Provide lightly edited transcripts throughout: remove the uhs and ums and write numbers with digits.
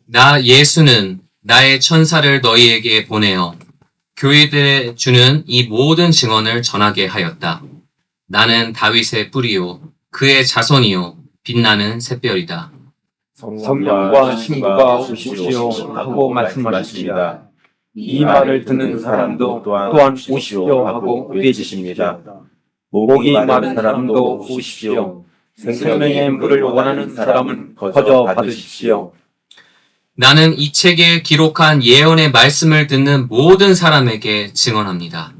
나 예수는 나의 천사를 너희에게 보내어 교회들에 주는 이 모든 증언을 전하게 하였다. 나는 다윗의 뿌리요 그의 자손이요 빛나는 샛별이다. 성령과 신부가 오십시오 하고 말씀하십니다. 이 말을 듣는 사람도 또한 오십시오 하고 외치십니다. 목이 마른 사람도 오십시오. 생명의 물을 원하는 사람은 거저 받으십시오. 나는 이 책에 기록한 예언의 말씀을 듣는 모든 사람에게 증언합니다.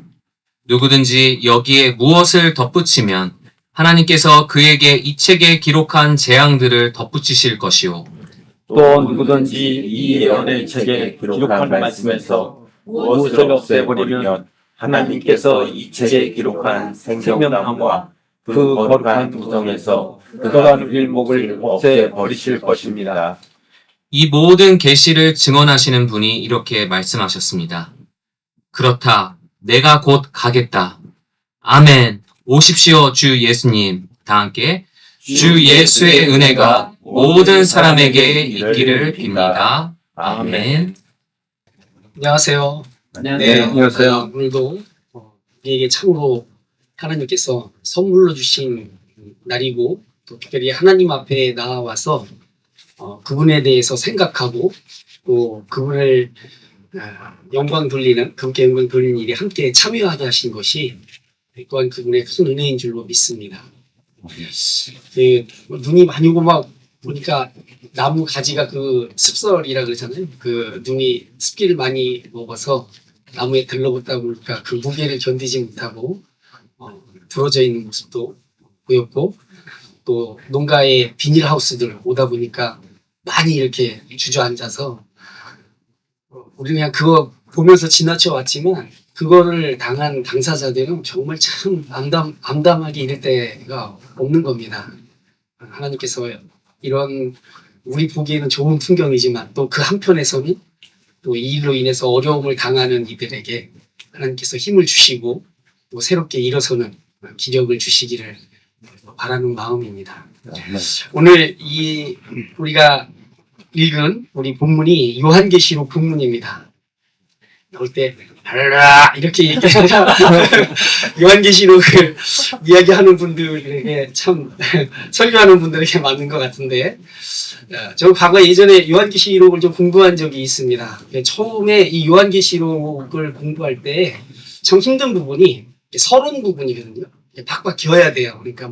누구든지 여기에 무엇을 덧붙이면 하나님께서 그에게 이 책에 기록한 재앙들을 덧붙이실 것이요. 또 누구든지 이 예언의 책에 기록한 말씀에서 무엇을 없애버리면 하나님께서 이 책에 기록한 생명나무와 그 거룩한 구성에서 그가 누릴 목을 없애버리실 것입니다. 이 모든 계시를 증언하시는 분이 이렇게 말씀하셨습니다. 그렇다. 내가 곧 가겠다. 아멘. 오십시오, 주 예수님. 다 함께 주 예수의 은혜가 모든 사람에게 있기를 빕니다. 아멘. 안녕하세요. 네, 안녕하세요. 오늘도 우리에게 참으로 하나님께서 선물로 주신 날이고 또 특별히 하나님 앞에 나와서 그분에 대해서 생각하고 또 그분을 영광 돌리는 그분께 영광 돌리는 일에 함께 참여하게 하신 것이 또한 그분의 큰 은혜인 줄로 믿습니다. 눈이 많이 오고 막 보니까 나무 가지가 그 습설이라 그러잖아요. 그 눈이 습기를 많이 먹어서 나무에 들러붙다 보니까 그 무게를 견디지 못하고 부러져 있는 모습도 보였고 또 농가에 비닐하우스들 오다 보니까 많이 이렇게 주저앉아서 우리는 그냥 그거 보면서 지나쳐 왔지만 그거를 당한 당사자들은 정말 참 암담하게 이럴 때가 없는 겁니다. 하나님께서 이런 우리 보기에는 좋은 풍경이지만 또 그 한편에서는 또 이 일로 인해서 어려움을 당하는 이들에게 하나님께서 힘을 주시고 또 새롭게 일어서는 기력을 주시기를 바라는 마음입니다. 오늘 우리가 읽은 우리 본문이 요한계시록 본문입니다. 나올 때 할라 이렇게 얘기해서 요한계시록을 이야기하는 분들에게 참 설교하는 분들에게 맞는 것 같은데 저 과거 예전에 요한계시록을 좀 공부한 적이 있습니다. 처음에 이 요한계시록을 공부할 때 참 힘든 부분이 서론 부분이거든요. 팍팍 기어야 돼요. 그러니까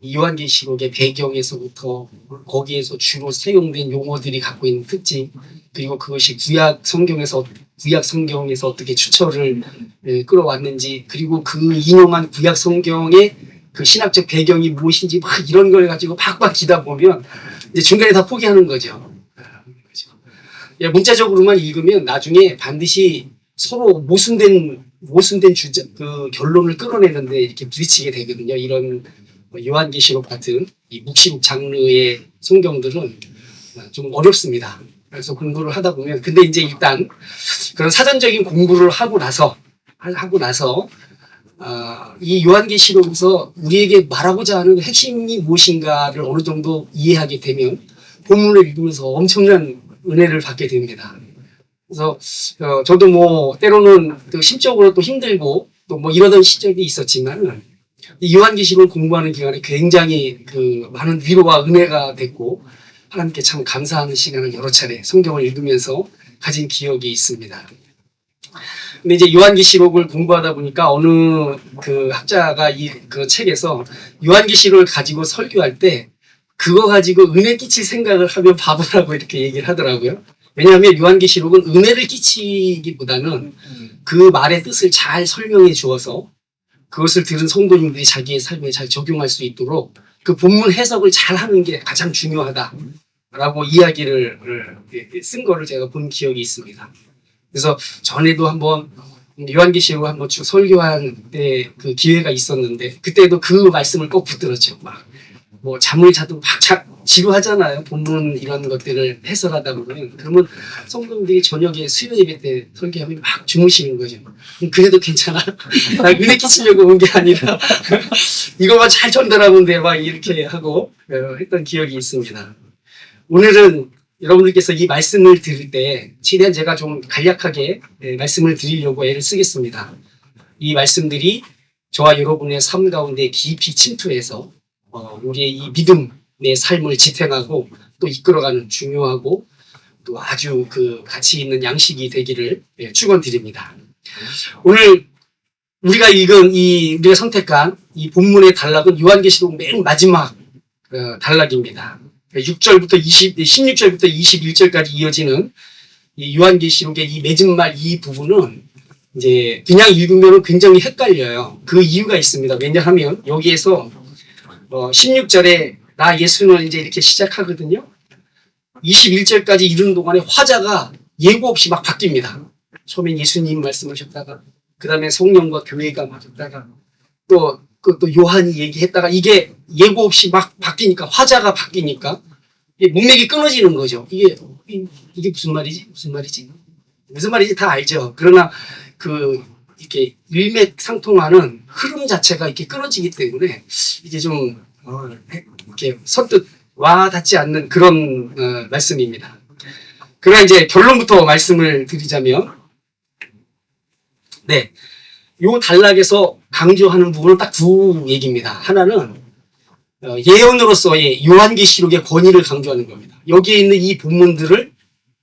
이 요한계시록의 배경에서부터 거기에서 주로 사용된 용어들이 갖고 있는 특징 그리고 그것이 구약 성경에서 어떻게 추처를 끌어왔는지 그리고 그 인용한 구약 성경의 그 신학적 배경이 무엇인지 막 이런 걸 가지고 팍팍 기다 보면 이제 중간에 다 포기하는 거죠. 문자적으로만 읽으면 나중에 반드시 서로 모순된 그 결론을 끌어내는데 이렇게 부딪히게 되거든요. 이런 요한계시록 같은 이 묵시록 장르의 성경들은 좀 어렵습니다. 그래서 공부를 하다 보면 근데 이제 일단 그런 사전적인 공부를 하고 나서 이 요한계시록에서 우리에게 말하고자 하는 핵심이 무엇인가를 어느 정도 이해하게 되면 본문을 읽으면서 엄청난 은혜를 받게 됩니다. 그래서 저도 때로는 또 심적으로 또 힘들고 또 이러던 시절이 있었지만 이 요한계시록을 공부하는 기간에 굉장히 그 많은 위로와 은혜가 됐고 하나님께 참 감사하는 시간을 여러 차례 성경을 읽으면서 가진 기억이 있습니다. 근데 이제 요한계시록을 공부하다 보니까 어느 그 학자가 그 책에서 요한계시록을 가지고 설교할 때 그거 가지고 은혜 끼칠 생각을 하면 바보라고 이렇게 얘기를 하더라고요. 왜냐하면 요한계시록은 은혜를 끼치기보다는 그 말의 뜻을 잘 설명해 주어서 그것을 들은 성도님들이 자기의 삶에 잘 적용할 수 있도록 그 본문 해석을 잘 하는 게 가장 중요하다라고 이야기를 쓴 거를 제가 본 기억이 있습니다. 그래서 전에도 한번 요한계시록을 한번 쭉 설교한 때 그 기회가 있었는데 그때도 그 말씀을 꼭 붙들었죠. 잠을 자도 막 지루하잖아요. 본문 이런 것들을 해설하다 보면 그러면 성도님들이 저녁에 수요 예배 때 설교하면 막 주무시는 거죠. 그래도 괜찮아. 나 은혜 끼치려고 온 게 아니라 이거만 잘 전달하면 돼. 막 이렇게 하고 했던 기억이 있습니다. 오늘은 여러분들께서 이 말씀을 들을 때 최대한 제가 좀 간략하게 말씀을 드리려고 애를 쓰겠습니다. 이 말씀들이 저와 여러분의 삶 가운데 깊이 침투해서 우리의 이 믿음의 삶을 지탱하고 또 이끌어가는 중요하고 또 아주 그 가치 있는 양식이 되기를 축원드립니다. 오늘 우리가 읽은 우리가 선택한 이 본문의 단락은 요한계시록 맨 마지막 단락입니다. 16절부터 21절까지 이어지는 이 요한계시록의 이 맺은말 이 부분은 이제 그냥 읽으면 굉장히 헷갈려요. 그 이유가 있습니다. 왜냐하면 여기에서 16절에 나 예수는 이제 이렇게 시작하거든요. 21절까지 이르는 동안에 화자가 예고 없이 막 바뀝니다. 처음엔 예수님 말씀하셨다가 그 다음에 성령과 교회가 맞았다가 또 요한이 얘기했다가 이게 예고 없이 막 바뀌니까 화자가 바뀌니까 문맥이 끊어지는 거죠. 이게 무슨 말이지? 무슨 말인지 다 알죠. 그러나 이렇게 일맥상통하는 흐름 자체가 이렇게 끊어지기 때문에 이게 좀 이렇게 선뜻 와닿지 않는 그런 말씀입니다. 그러나 이제 결론부터 말씀을 드리자면 요 단락에서 강조하는 부분은 딱 두 얘기입니다. 하나는 예언으로서의 요한계시록의 권위를 강조하는 겁니다. 여기에 있는 이 본문들을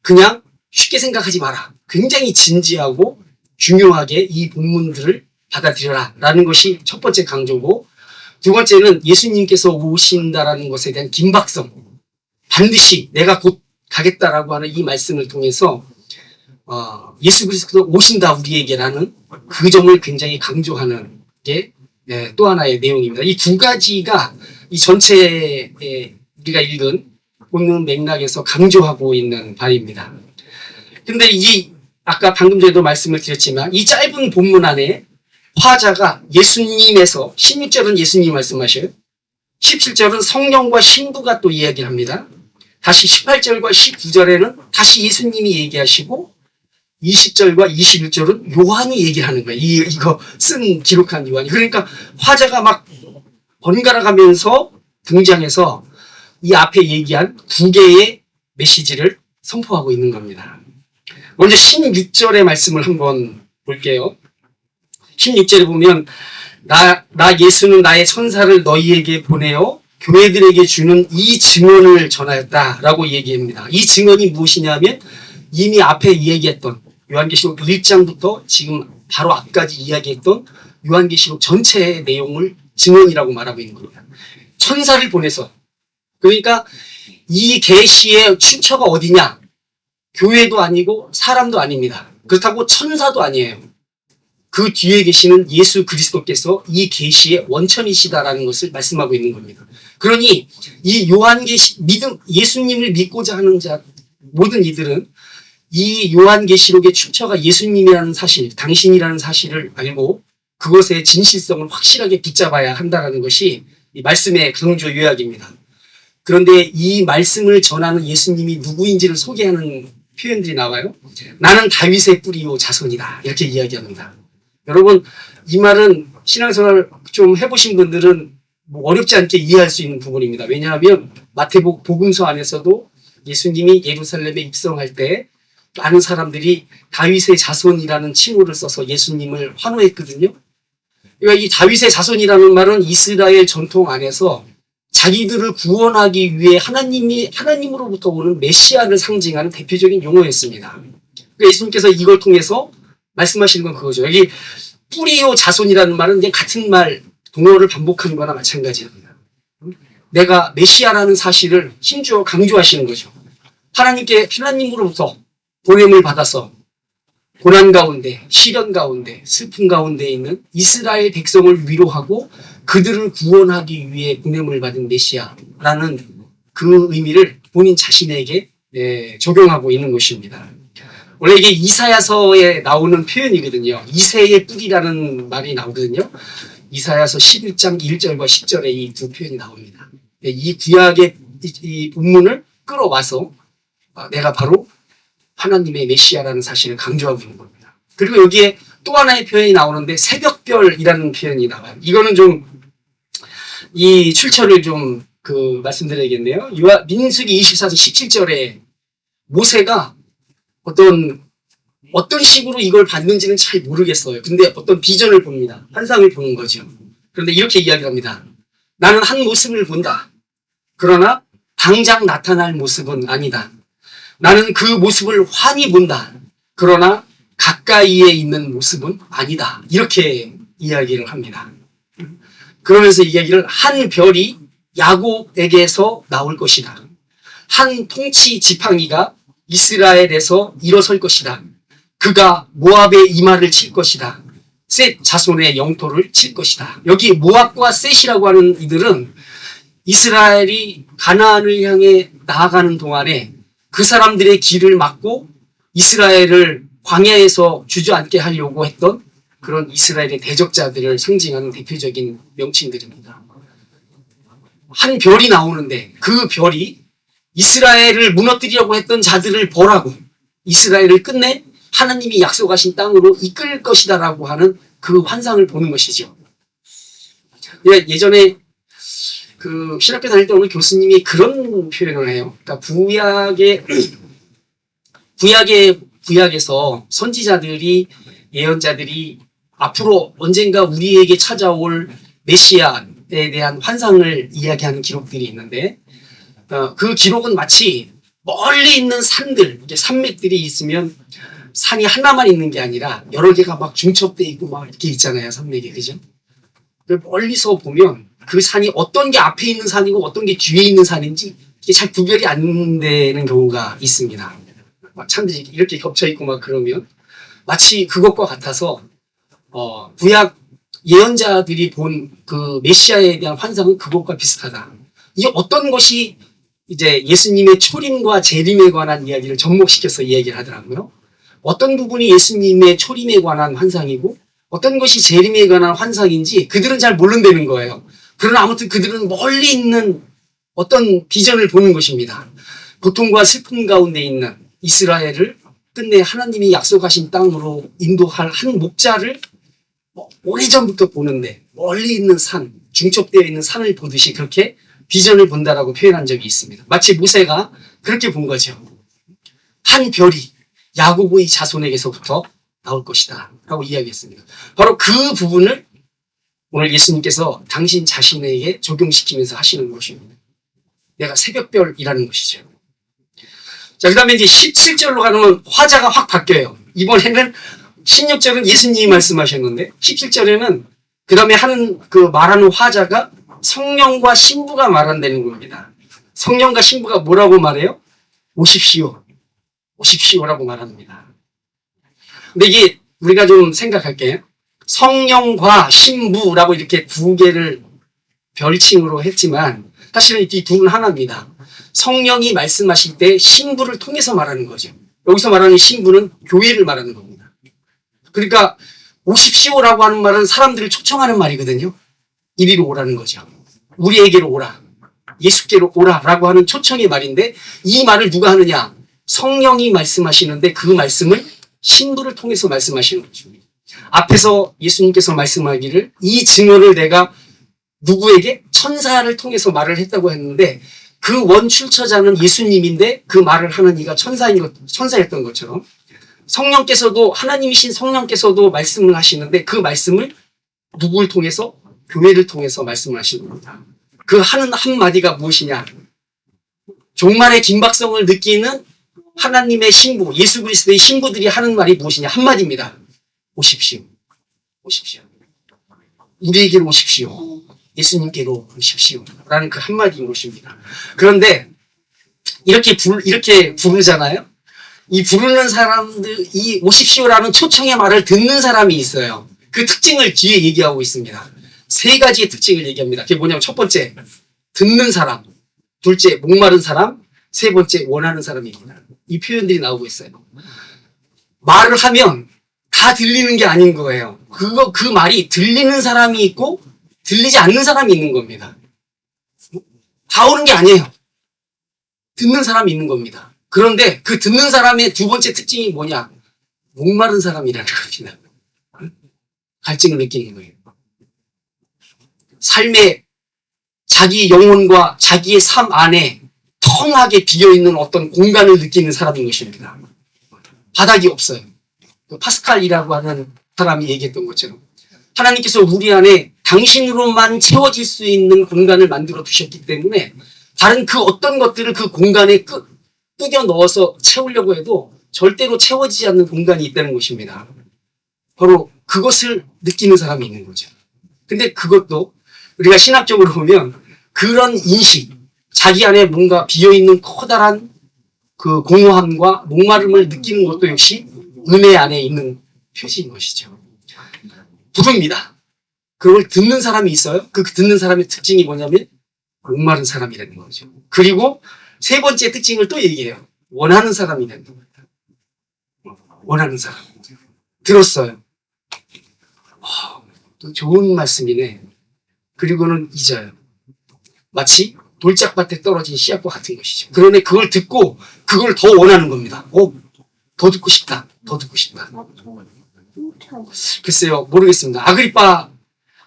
그냥 쉽게 생각하지 마라. 굉장히 진지하고 중요하게 이 본문들을 받아들여라 라는 것이 첫 번째 강조고, 두 번째는 예수님께서 오신다라는 것에 대한 긴박성, 반드시 내가 곧 가겠다라고 하는 이 말씀을 통해서 예수 그리스도가 오신다 우리에게라는 그 점을 굉장히 강조하는 게 또 하나의 내용입니다. 이 두 가지가 이 전체 우리가 읽은 본문 맥락에서 강조하고 있는 바입니다. 근데 아까 방금 전에도 말씀을 드렸지만 이 짧은 본문 안에 화자가 예수님에서 16절은 예수님 말씀하셔요. 17절은 성령과 신부가 또 이야기를 합니다. 다시 18절과 19절에는 다시 예수님이 얘기하시고 20절과 21절은 요한이 얘기하는 거예요. 이거 기록한 요한이. 그러니까 화자가 막 번갈아 가면서 등장해서 이 앞에 얘기한 두 개의 메시지를 선포하고 있는 겁니다. 먼저 16절의 말씀을 한번 볼게요. 16절에 보면 나 예수는 나의 천사를 너희에게 보내어 교회들에게 주는 이 증언을 전하였다라고 얘기합니다. 이 증언이 무엇이냐면 이미 앞에 이야기했던 요한계시록 1장부터 지금 바로 앞까지 이야기했던 요한계시록 전체의 내용을 증언이라고 말하고 있는 겁니다. 천사를 보내서, 그러니까 이 계시의 출처가 어디냐? 교회도 아니고 사람도 아닙니다. 그렇다고 천사도 아니에요. 그 뒤에 계시는 예수 그리스도께서 이 계시의 원천이시다라는 것을 말씀하고 있는 겁니다. 그러니 이 요한계시 예수님을 믿고자 하는 모든 이들은 이 요한계시록의 출처가 예수님이라는 사실, 당신이라는 사실을 알고 그것의 진실성을 확실하게 붙잡아야 한다는 것이 이 말씀의 강조 요약입니다. 그런데 이 말씀을 전하는 예수님이 누구인지를 소개하는 표현들이 나와요. 나는 다윗의 뿌리요 자손이다. 이렇게 이야기합니다. 여러분, 이 말은 신앙생활 좀 해보신 분들은 어렵지 않게 이해할 수 있는 부분입니다. 왜냐하면 마태복음서 안에서도 예수님이 예루살렘에 입성할 때 많은 사람들이 다윗의 자손이라는 칭호를 써서 예수님을 환호했거든요. 그러니까 이 다윗의 자손이라는 말은 이스라엘 전통 안에서 자기들을 구원하기 위해 하나님으로부터 오는 메시아를 상징하는 대표적인 용어였습니다. 그러니까 예수님께서 이걸 통해서 말씀하시는 건 그거죠. 여기 뿌리요 자손이라는 말은 그냥 같은 말, 동어를 반복하는 거나 마찬가지입니다. 내가 메시아라는 사실을 힘주어 강조하시는 거죠. 하나님으로부터 보냄을 받아서 고난 가운데, 시련 가운데, 슬픔 가운데 있는 이스라엘 백성을 위로하고 그들을 구원하기 위해 보냄을 받은 메시아라는 그 의미를 본인 자신에게 적용하고 있는 것입니다. 원래 이게 이사야서에 나오는 표현이거든요. 이새의 뿌리라는 말이 나오거든요. 이사야서 11장 1절과 10절에 이 두 표현이 나옵니다. 이 구약의 이 본문을 끌어와서 내가 바로 하나님의 메시아라는 사실을 강조하고 있는 겁니다. 그리고 여기에 또 하나의 표현이 나오는데 새벽별이라는 표현이 나와요. 이거는 좀 이 출처를 좀 말씀드려야겠네요. 민수기 24장 17절에 모세가 어떤 식으로 이걸 봤는지는 잘 모르겠어요. 근데 어떤 비전을 봅니다. 환상을 보는 거죠. 그런데 이렇게 이야기를 합니다. 나는 한 모습을 본다. 그러나 당장 나타날 모습은 아니다. 나는 그 모습을 환히 본다. 그러나 가까이에 있는 모습은 아니다. 이렇게 이야기를 합니다. 그러면서 이야기를 한 별이 야곱에게서 나올 것이다. 한 통치 지팡이가 이스라엘에서 일어설 것이다. 그가 모압의 이마를 칠 것이다. 셋 자손의 영토를 칠 것이다. 여기 모압과 셋이라고 하는 이들은 이스라엘이 가나안을 향해 나아가는 동안에 그 사람들의 길을 막고 이스라엘을 광야에서 주저앉게 하려고 했던 그런 이스라엘의 대적자들을 상징하는 대표적인 명칭들입니다. 한 별이 나오는데 그 별이 이스라엘을 무너뜨리려고 했던 자들을 벌하고 이스라엘을 끝내 하나님이 약속하신 땅으로 이끌 것이다라고 하는 그 환상을 보는 것이죠. 예전에 그 신학교 다닐 때 어느 교수님이 그런 표현을 해요. 그러니까 구약에서 선지자들이 예언자들이 앞으로 언젠가 우리에게 찾아올 메시아에 대한 환상을 이야기하는 기록들이 있는데 그 기록은 마치 멀리 있는 산들, 산맥들이 있으면 산이 하나만 있는 게 아니라 여러 개가 막 중첩돼 있고 막 이렇게 있잖아요. 산맥에. 그죠? 멀리서 보면 그 산이 어떤 게 앞에 있는 산이고 어떤 게 뒤에 있는 산인지 이게 잘 구별이 안 되는 경우가 있습니다. 막 산들이 이렇게 겹쳐 있고 막 그러면 마치 그것과 같아서 구약 예언자들이 본 그 메시아에 대한 환상은 그것과 비슷하다. 이게 어떤 것이 이제 예수님의 초림과 재림에 관한 이야기를 접목시켜서 이야기를 하더라고요. 어떤 부분이 예수님의 초림에 관한 환상이고 어떤 것이 재림에 관한 환상인지 그들은 잘 모른다는 거예요. 그러나 아무튼 그들은 멀리 있는 어떤 비전을 보는 것입니다. 고통과 슬픔 가운데 있는 이스라엘을 끝내 하나님이 약속하신 땅으로 인도할 한 목자를 오래전부터 보는데 멀리 있는 산, 중첩되어 있는 산을 보듯이 그렇게 비전을 본다라고 표현한 적이 있습니다. 마치 모세가 그렇게 본 거죠. 한 별이 야곱의 자손에게서부터 나올 것이다 라고 이야기했습니다. 바로 그 부분을 오늘 예수님께서 당신 자신에게 적용시키면서 하시는 것입니다. 내가 새벽별이라는 것이죠. 자, 그 다음에 이제 17절로 가면 화자가 확 바뀌어요. 이번에는 16절은 예수님이 말씀하셨는데 17절에는 그 다음에 말하는 화자가 성령과 신부가 말한다는 겁니다. 성령과 신부가 뭐라고 말해요? 오십시오. 오십시오라고 말합니다. 근데 이게 우리가 좀 생각할게요. 성령과 신부라고 이렇게 두 개를 별칭으로 했지만 사실은 이 둘은 하나입니다. 성령이 말씀하실 때 신부를 통해서 말하는 거죠. 여기서 말하는 신부는 교회를 말하는 겁니다. 그러니까 오십시오라고 하는 말은 사람들을 초청하는 말이거든요. 이리로 오라는 거죠. 우리에게로 오라. 예수께로 오라라고 하는 초청의 말인데 이 말을 누가 하느냐? 성령이 말씀하시는데 그 말씀을 신부를 통해서 말씀하시는 거죠. 앞에서 예수님께서 말씀하기를 이 증언을 내가 누구에게? 천사를 통해서 말을 했다고 했는데 그 원출처자는 예수님인데 그 말을 하는 이가 천사였던 것처럼 성령께서도 하나님이신 성령께서도 말씀을 하시는데 그 말씀을 누구를 통해서? 교회를 통해서 말씀을 하시는 겁니다. 그 하는 한마디가 무엇이냐? 종말의 긴박성을 느끼는 하나님의 신부, 예수 그리스도의 신부들이 하는 말이 무엇이냐? 한마디입니다. 오십시오. 오십시오. 우리에게로 오십시오. 예수님께로 오십시오. 라는 그 한마디인 것입니다. 그런데 이렇게 부르잖아요. 이 부르는 사람들, 이 오십시오라는 초청의 말을 듣는 사람이 있어요. 그 특징을 뒤에 얘기하고 있습니다. 세 가지의 특징을 얘기합니다. 그게 뭐냐면 첫 번째, 듣는 사람. 둘째, 목마른 사람. 세 번째, 원하는 사람입니다. 이 표현들이 나오고 있어요. 말을 하면 다 들리는 게 아닌 거예요. 그 말이 들리는 사람이 있고 들리지 않는 사람이 있는 겁니다. 다 오는 게 아니에요. 듣는 사람이 있는 겁니다. 그런데 그 듣는 사람의 두 번째 특징이 뭐냐? 목마른 사람이라는 겁니다. 갈증을 느끼는 거예요. 삶의 자기 영혼과 자기의 삶 안에 더 텅하게 비어있는 어떤 공간을 느끼는 사람인 것입니다. 바닥이 없어요. 그 파스칼이라고 하는 사람이 얘기했던 것처럼 하나님께서 우리 안에 당신으로만 채워질 수 있는 공간을 만들어 두셨기 때문에 다른 그 어떤 것들을 그 공간에 꾸겨 넣어서 채우려고 해도 절대로 채워지지 않는 공간이 있다는 것입니다. 바로 그것을 느끼는 사람이 있는 거죠. 근데 그것도 우리가 신학적으로 보면 그런 인식, 자기 안에 뭔가 비어있는 커다란 그 공허함과 목마름을 느끼는 것도 역시 은혜 안에 있는 표시인 것이죠. 부릅니다. 그걸 듣는 사람이 있어요. 그 듣는 사람의 특징이 뭐냐면 목마른 사람이라는 거죠. 그리고 세 번째 특징을 또 얘기해요. 원하는 사람이라는 겁니다. 원하는 사람. 들었어요. 또 좋은 말씀이네. 그리고는 잊어요. 마치 돌짝밭에 떨어진 씨앗과 같은 것이죠. 그런데 그걸 듣고 그걸 더 원하는 겁니다. 더 듣고 싶다. 더 듣고 싶다. 글쎄요, 모르겠습니다. 아그리빠,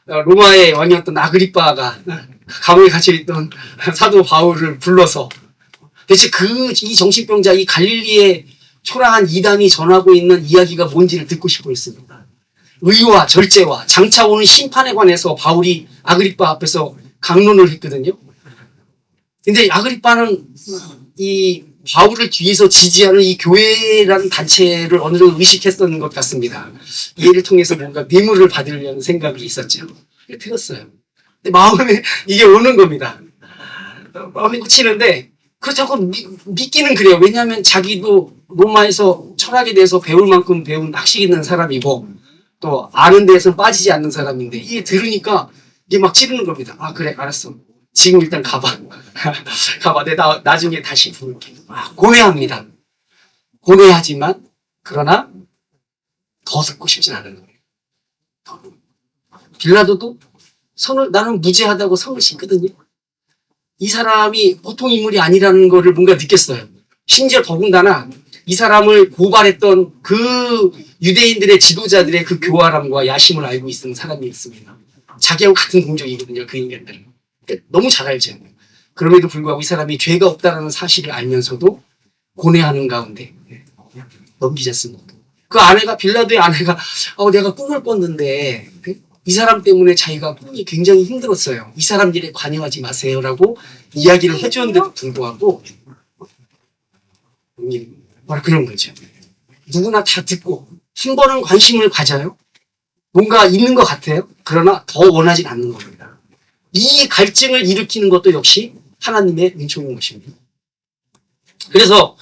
로마의 왕이었던 아그리빠가 감옥에 갇혀있던 사도 바울을 불러서 대체 이 정신병자, 이 갈릴리의 초라한 이단이 전하고 있는 이야기가 뭔지를 듣고 싶어 했습니다. 의와 절제와 장차 오는 심판에 관해서 바울이 아그리빠 앞에서 강론을 했거든요. 근데 아그리빠는 이 바울을 뒤에서 지지하는 이 교회라는 단체를 어느 정도 의식했던 것 같습니다. 이해를 통해서 뭔가 뇌물을 받으려는 생각이 있었죠. 들었어요. 근데 마음에 이게 오는 겁니다. 마음에 꽂히는데 그렇다고 믿기는 그래요. 왜냐하면 자기도 로마에서 철학에 대해서 배울 만큼 배운 학식 있는 사람이고 또 아는 데에서 빠지지 않는 사람인데 이게 들으니까 이게 막 찌르는 겁니다. 아 그래 알았어. 지금 일단 가봐. 가봐. 내가 나중에 다시 부를게. 고뇌합니다. 고뇌하지만 그러나 더 듣고 싶진 않은 거예요. 빌라도도 나는 무죄하다고 성을 씻거든요. 이 사람이 보통 인물이 아니라는 거를 뭔가 느꼈어요. 심지어 더군다나 이 사람을 고발했던 그 유대인들의 지도자들의 그 교활함과 야심을 알고 있는 사람이 있습니다. 자기하고 같은 동족이거든요. 그 인간들은. 너무 잘 알죠. 그럼에도 불구하고 이 사람이 죄가 없다는 사실을 알면서도 고뇌하는 가운데 넘기지 않습니까? 그 아내가 빌라도의 아내가 내가 꿈을 꿨는데 이 사람 때문에 자기가 꿈이 굉장히 힘들었어요. 이 사람 일에 관여하지 마세요라고 이야기를 해주는데도 불구하고 바로 그런 거죠. 누구나 다 듣고 한 번은 관심을 가져요. 뭔가 있는 것 같아요. 그러나 더 원하진 않는 겁니다. 이 갈증을 일으키는 것도 역시 하나님의 은총인 것입니다. 그래서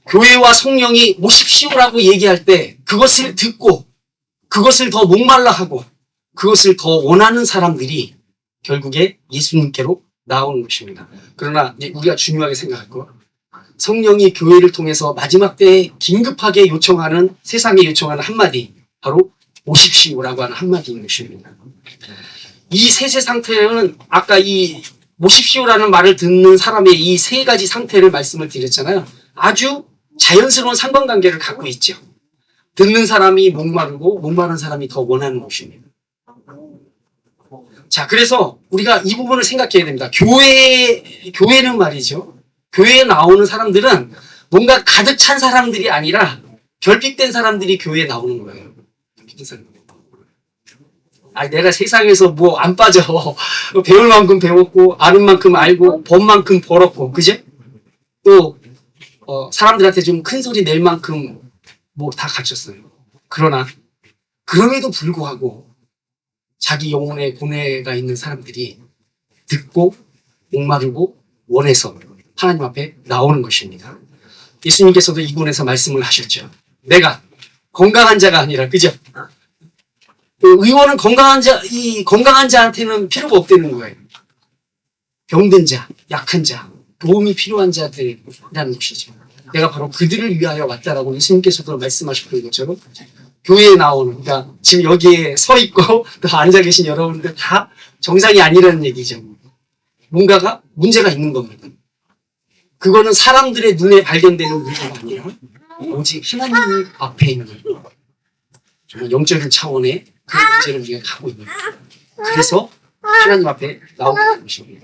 교회와 성령이 모십시오라고 얘기할 때 그것을 듣고 그것을 더 목말라 하고 그것을 더 원하는 사람들이 결국에 예수님께로 나오는 것입니다. 그러나 이제 우리가 중요하게 생각할 거 성령이 교회를 통해서 마지막 때에 긴급하게 요청하는 세상에 요청하는 한마디 바로 오십시오라고 하는 한마디인 것입니다. 이 세세 상태는 아까 이 모십시오라는 말을 듣는 사람의 이 세 가지 상태를 말씀을 드렸잖아요. 아주 자연스러운 상관관계를 갖고 있죠. 듣는 사람이 목마르고 목마른 사람이 더 원하는 것입니다. 자, 그래서 우리가 이 부분을 생각해야 됩니다. 교회는 말이죠. 교회에 나오는 사람들은 뭔가 가득 찬 사람들이 아니라 결핍된 사람들이 교회에 나오는 거예요. 내가 세상에서 뭐 안 빠져. 배울 만큼 배웠고, 아는 만큼 알고, 번 만큼 벌었고, 그죠? 또, 사람들한테 좀 큰 소리 낼 만큼 뭐 다 갖췄어요. 그러나, 그럼에도 불구하고, 자기 영혼에 고뇌가 있는 사람들이 듣고, 목마르고, 원해서 하나님 앞에 나오는 것입니다. 예수님께서도 이 군에서 말씀을 하셨죠. 내가 건강한 자가 아니라, 그죠? 의원은 건강한 자한테는 필요가 없다는 거예요. 병든 자, 약한 자, 도움이 필요한 자들이라는 것이죠. 내가 바로 그들을 위하여 왔다라고 예수님께서도 말씀하셨던 것처럼 교회에 나오는, 그러니까 지금 여기에 서 있고 또 앉아 계신 여러분들 다 정상이 아니라는 얘기죠. 뭔가가 문제가 있는 겁니다. 그거는 사람들의 눈에 발견되는 문제가 아니라 오직 하나님 앞에 있는 정말 영적인 차원의 그 문제를 우리가 갖고 있는 거예요. 그래서 하나님 앞에 나오는 것입니다.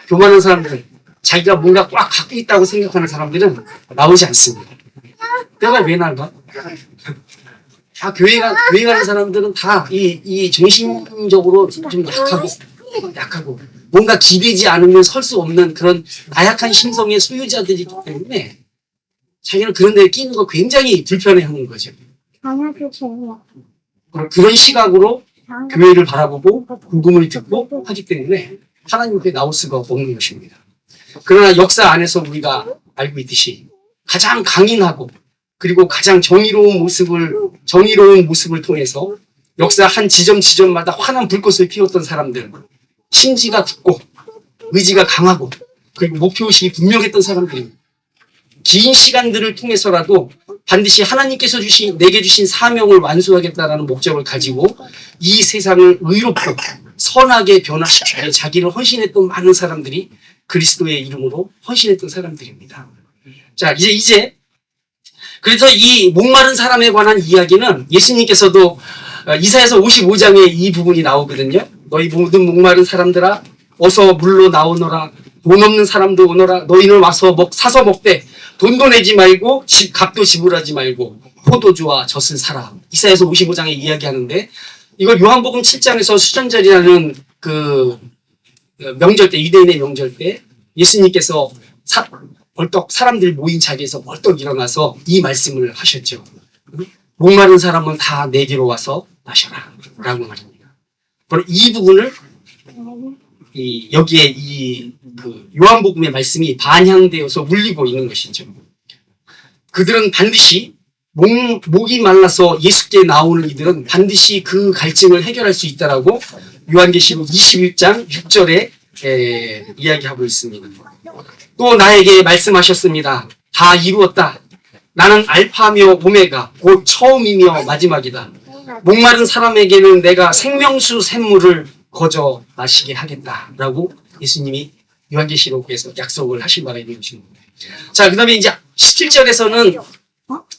교만한 사람들은 자기가 뭔가 꽉 갖고 있다고 생각하는 사람들은 나오지 않습니다. 내가 왜 나가? 다 교회 가는 사람들은 다 이 정신적으로 좀 약하고 뭔가 기대지 않으면 설 수 없는 그런 나약한 심성의 소유자들이기 때문에 자기는 그런 데에 끼는 거 굉장히 불편해하는 거죠. 그런 시각으로 교회를 바라보고 복음을 듣고 하기 때문에 하나님 앞에 나올 수가 없는 것입니다. 그러나 역사 안에서 우리가 알고 있듯이 가장 강인하고 그리고 가장 정의로운 모습을 통해서 역사 한 지점마다 환한 불꽃을 피웠던 사람들, 심지가 굳고 의지가 강하고 그리고 목표의식이 분명했던 사람들입니다. 긴 시간들을 통해서라도 반드시 하나님께서 내게 주신 사명을 완수하겠다라는 목적을 가지고 이 세상을 의롭고 선하게 변화시키기 위해 자기를 헌신했던 많은 사람들이 그리스도의 이름으로 헌신했던 사람들입니다. 자, 이제 그래서 이 목마른 사람에 관한 이야기는 예수님께서도 이사야서 55장에 이 부분이 나오거든요. 너희 모든 목마른 사람들아 어서 물로 나오너라. 돈 없는 사람도 오너라. 너희는 와서 사서 먹되 돈도 내지 말고 값도 지불하지 말고 포도주와 젖을 사라. 이사야서 55장에 이야기하는데 이걸 요한복음 7장에서 수전절이라는 그 명절 때 유대인의 명절 때 예수님께서 벌떡 사람들 모인 자리에서 벌떡 일어나서 이 말씀을 하셨죠. 목마른 사람은 다 내게로 와서 마셔라 라고 말합니다. 바로 이 부분을 여기에 그 요한복음의 말씀이 반향되어서 울리고 있는 것이죠. 그들은 반드시 목이 말라서 예수께 나오는 이들은 반드시 그 갈증을 해결할 수 있다라고 요한계시록 21장 6절에 이야기하고 있습니다. 또 나에게 말씀하셨습니다. 다 이루었다. 나는 알파며 오메가 곧 처음이며 마지막이다. 목마른 사람에게는 내가 생명수 샘물을 거저 마시게 하겠다라고 예수님이 요한계시록에서 약속을 하신 바가 있는 것입니다. 자, 그 다음에 이제 17절에서는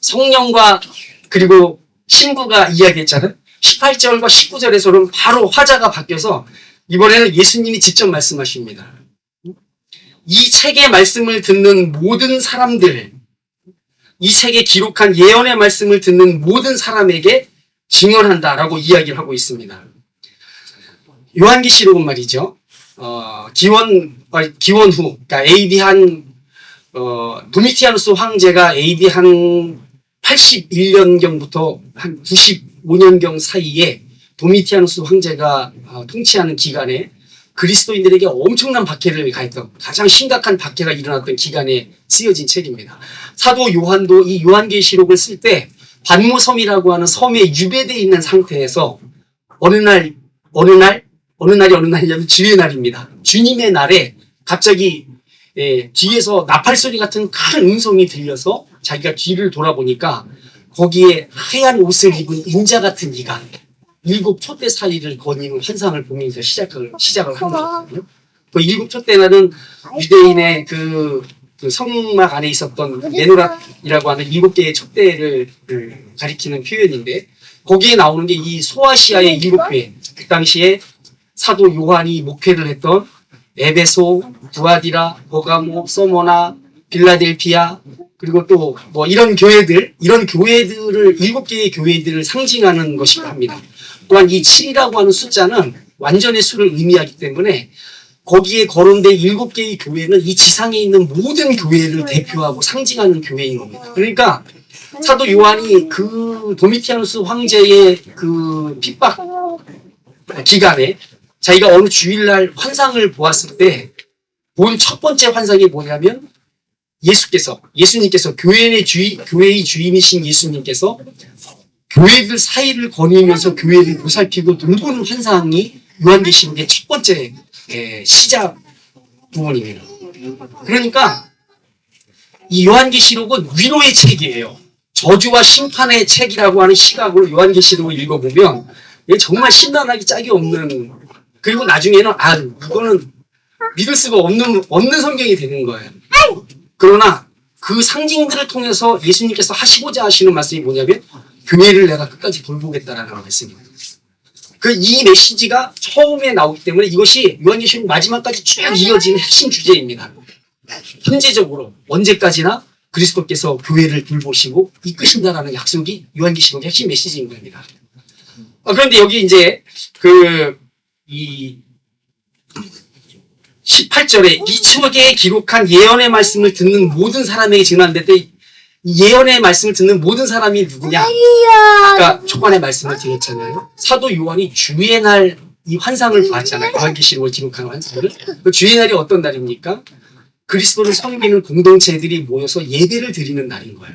성령과 그리고 신부가 이야기했잖아요. 18절과 19절에서는 바로 화자가 바뀌어서 이번에는 예수님이 직접 말씀하십니다. 이 책의 말씀을 듣는 모든 사람들, 이 책에 기록한 예언의 말씀을 듣는 모든 사람에게 증언한다라고 이야기를 하고 있습니다. 요한계시록은 말이죠. 기원 후, 그러니까 AD 도미티아누스 황제가 AD 한 81년경부터 한 95년경 사이에 도미티아누스 황제가 통치하는 기간에 그리스도인들에게 엄청난 박해를 가했던 가장 심각한 박해가 일어났던 기간에 쓰여진 책입니다. 사도 요한도 이 요한계시록을 쓸 때 반모섬이라고 하는 섬에 유배되어 있는 상태에서 어느 날이냐면 주의 날입니다. 주님의 날에 갑자기 뒤에서 나팔 소리 같은 큰 음성이 들려서 자기가 뒤를 돌아보니까 거기에 하얀 옷을 입은 인자 같은 이가 7 촛대 사이를 거니는 환상을 보면서 시작을 한 거거든요. 그 7 촛대는 유대인의 그 성막 안에 있었던 메노랏이라고 하는 7개의 촛대를 가리키는 표현인데 거기에 나오는 게 이 소아시아의 7교회, 그 당시에 사도 요한이 목회를 했던 에베소, 두아디라, 버가모, 서모나, 빌라델피아, 그리고 또 뭐 이런 교회들을 7개의 교회들을 상징하는 것이기도 합니다. 또한 이 7이라고 하는 숫자는 완전의 수를 의미하기 때문에 거기에 거론된 7개의 교회는 이 지상에 있는 모든 교회를 대표하고 상징하는 교회인 겁니다. 그러니까 사도 요한이 그 도미티아누스 황제의 그 핍박 기간에 자기가 어느 주일날 환상을 보았을 때 본 첫 번째 환상이 뭐냐면 예수님께서 교회의 주인이신 예수님께서 교회들 사이를 거니면서 교회를 보살피고 돌보는 환상이 요한계시록의 첫 번째 시작 부분입니다. 그러니까 이 요한계시록은 위로의 책이에요. 저주와 심판의 책이라고 하는 시각으로 요한계시록을 읽어보면 정말 심란하기 짝이 없는, 그리고 나중에는 이거는 믿을 수가 없는 성경이 되는 거예요. 그러나 그 상징들을 통해서 예수님께서 하시고자 하시는 말씀이 뭐냐면 교회를 내가 끝까지 돌보겠다라는 말씀입니다. 이 메시지가 처음에 나오기 때문에 이것이 요한계시록 마지막까지 쭉 이어지는 핵심 주제입니다. 현재적으로 언제까지나 그리스도께서 교회를 돌보시고 이끄신다라는 약속이 요한계시록의 핵심 메시지인 겁니다. 그런데 여기 이제 이 18절에 이 책에 기록한 예언의 말씀을 듣는 모든 사람에게 증언한데 이 예언의 말씀을 듣는 모든 사람이 누구냐? 아까 초반에 말씀을 드렸잖아요. 사도 요한이 주의 날 이 환상을 봤잖아요. 요한계시록을 기록한 환상을. 그 주의 날이 어떤 날입니까? 그리스도를 섬기는 공동체들이 모여서 예배를 드리는 날인 거예요.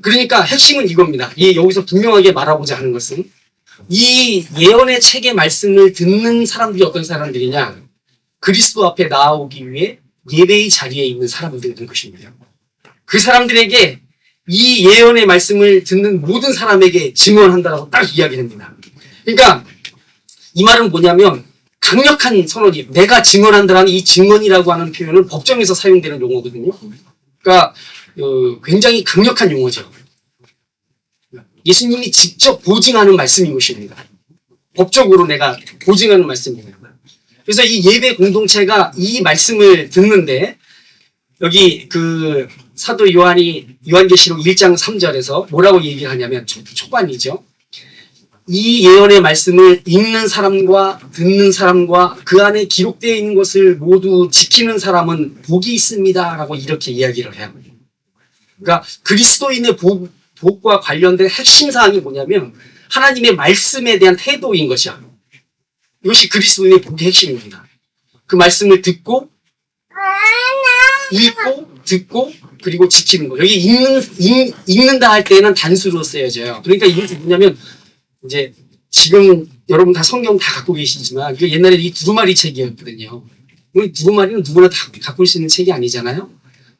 그러니까 핵심은 이겁니다. 여기서 분명하게 말하고자 하는 것은 이 예언의 책의 말씀을 듣는 사람들이 어떤 사람들이냐? 그리스도 앞에 나아오기 위해 예배의 자리에 있는 사람들인 것입니다. 그 사람들에게 이 예언의 말씀을 듣는 모든 사람에게 증언한다라고 딱 이야기합니다. 그러니까 이 말은 뭐냐면 강력한 선언이 내가 증언한다라는 이 증언이라고 하는 표현은 법정에서 사용되는 용어거든요. 그러니까 굉장히 강력한 용어죠. 예수님이 직접 보증하는 말씀인 것입니다. 법적으로 내가 보증하는 말씀입니다. 그래서 이 예배 공동체가 이 말씀을 듣는데 여기 사도 요한이 요한계시록 1장 3절에서 뭐라고 얘기를 하냐면 초반이죠. 이 예언의 말씀을 읽는 사람과 듣는 사람과 그 안에 기록되어 있는 것을 모두 지키는 사람은 복이 있습니다. 라고 이렇게 이야기를 해요. 그러니까 그리스도인의 복과 관련된 핵심 사항이 뭐냐면 하나님의 말씀에 대한 태도인 것이야. 이것이 그리스도인의 복의 핵심입니다. 그 말씀을 듣고 읽고 듣고 그리고 지키는 거. 여기 읽는다 할 때는 단수로 쓰여져요. 그러니까 이게 뭐냐면 이제 지금 여러분 다 성경 다 갖고 계시지만 옛날에 이 두루마리 책이었거든요. 두루마리는 누구나 다 갖고 있는 책이 아니잖아요.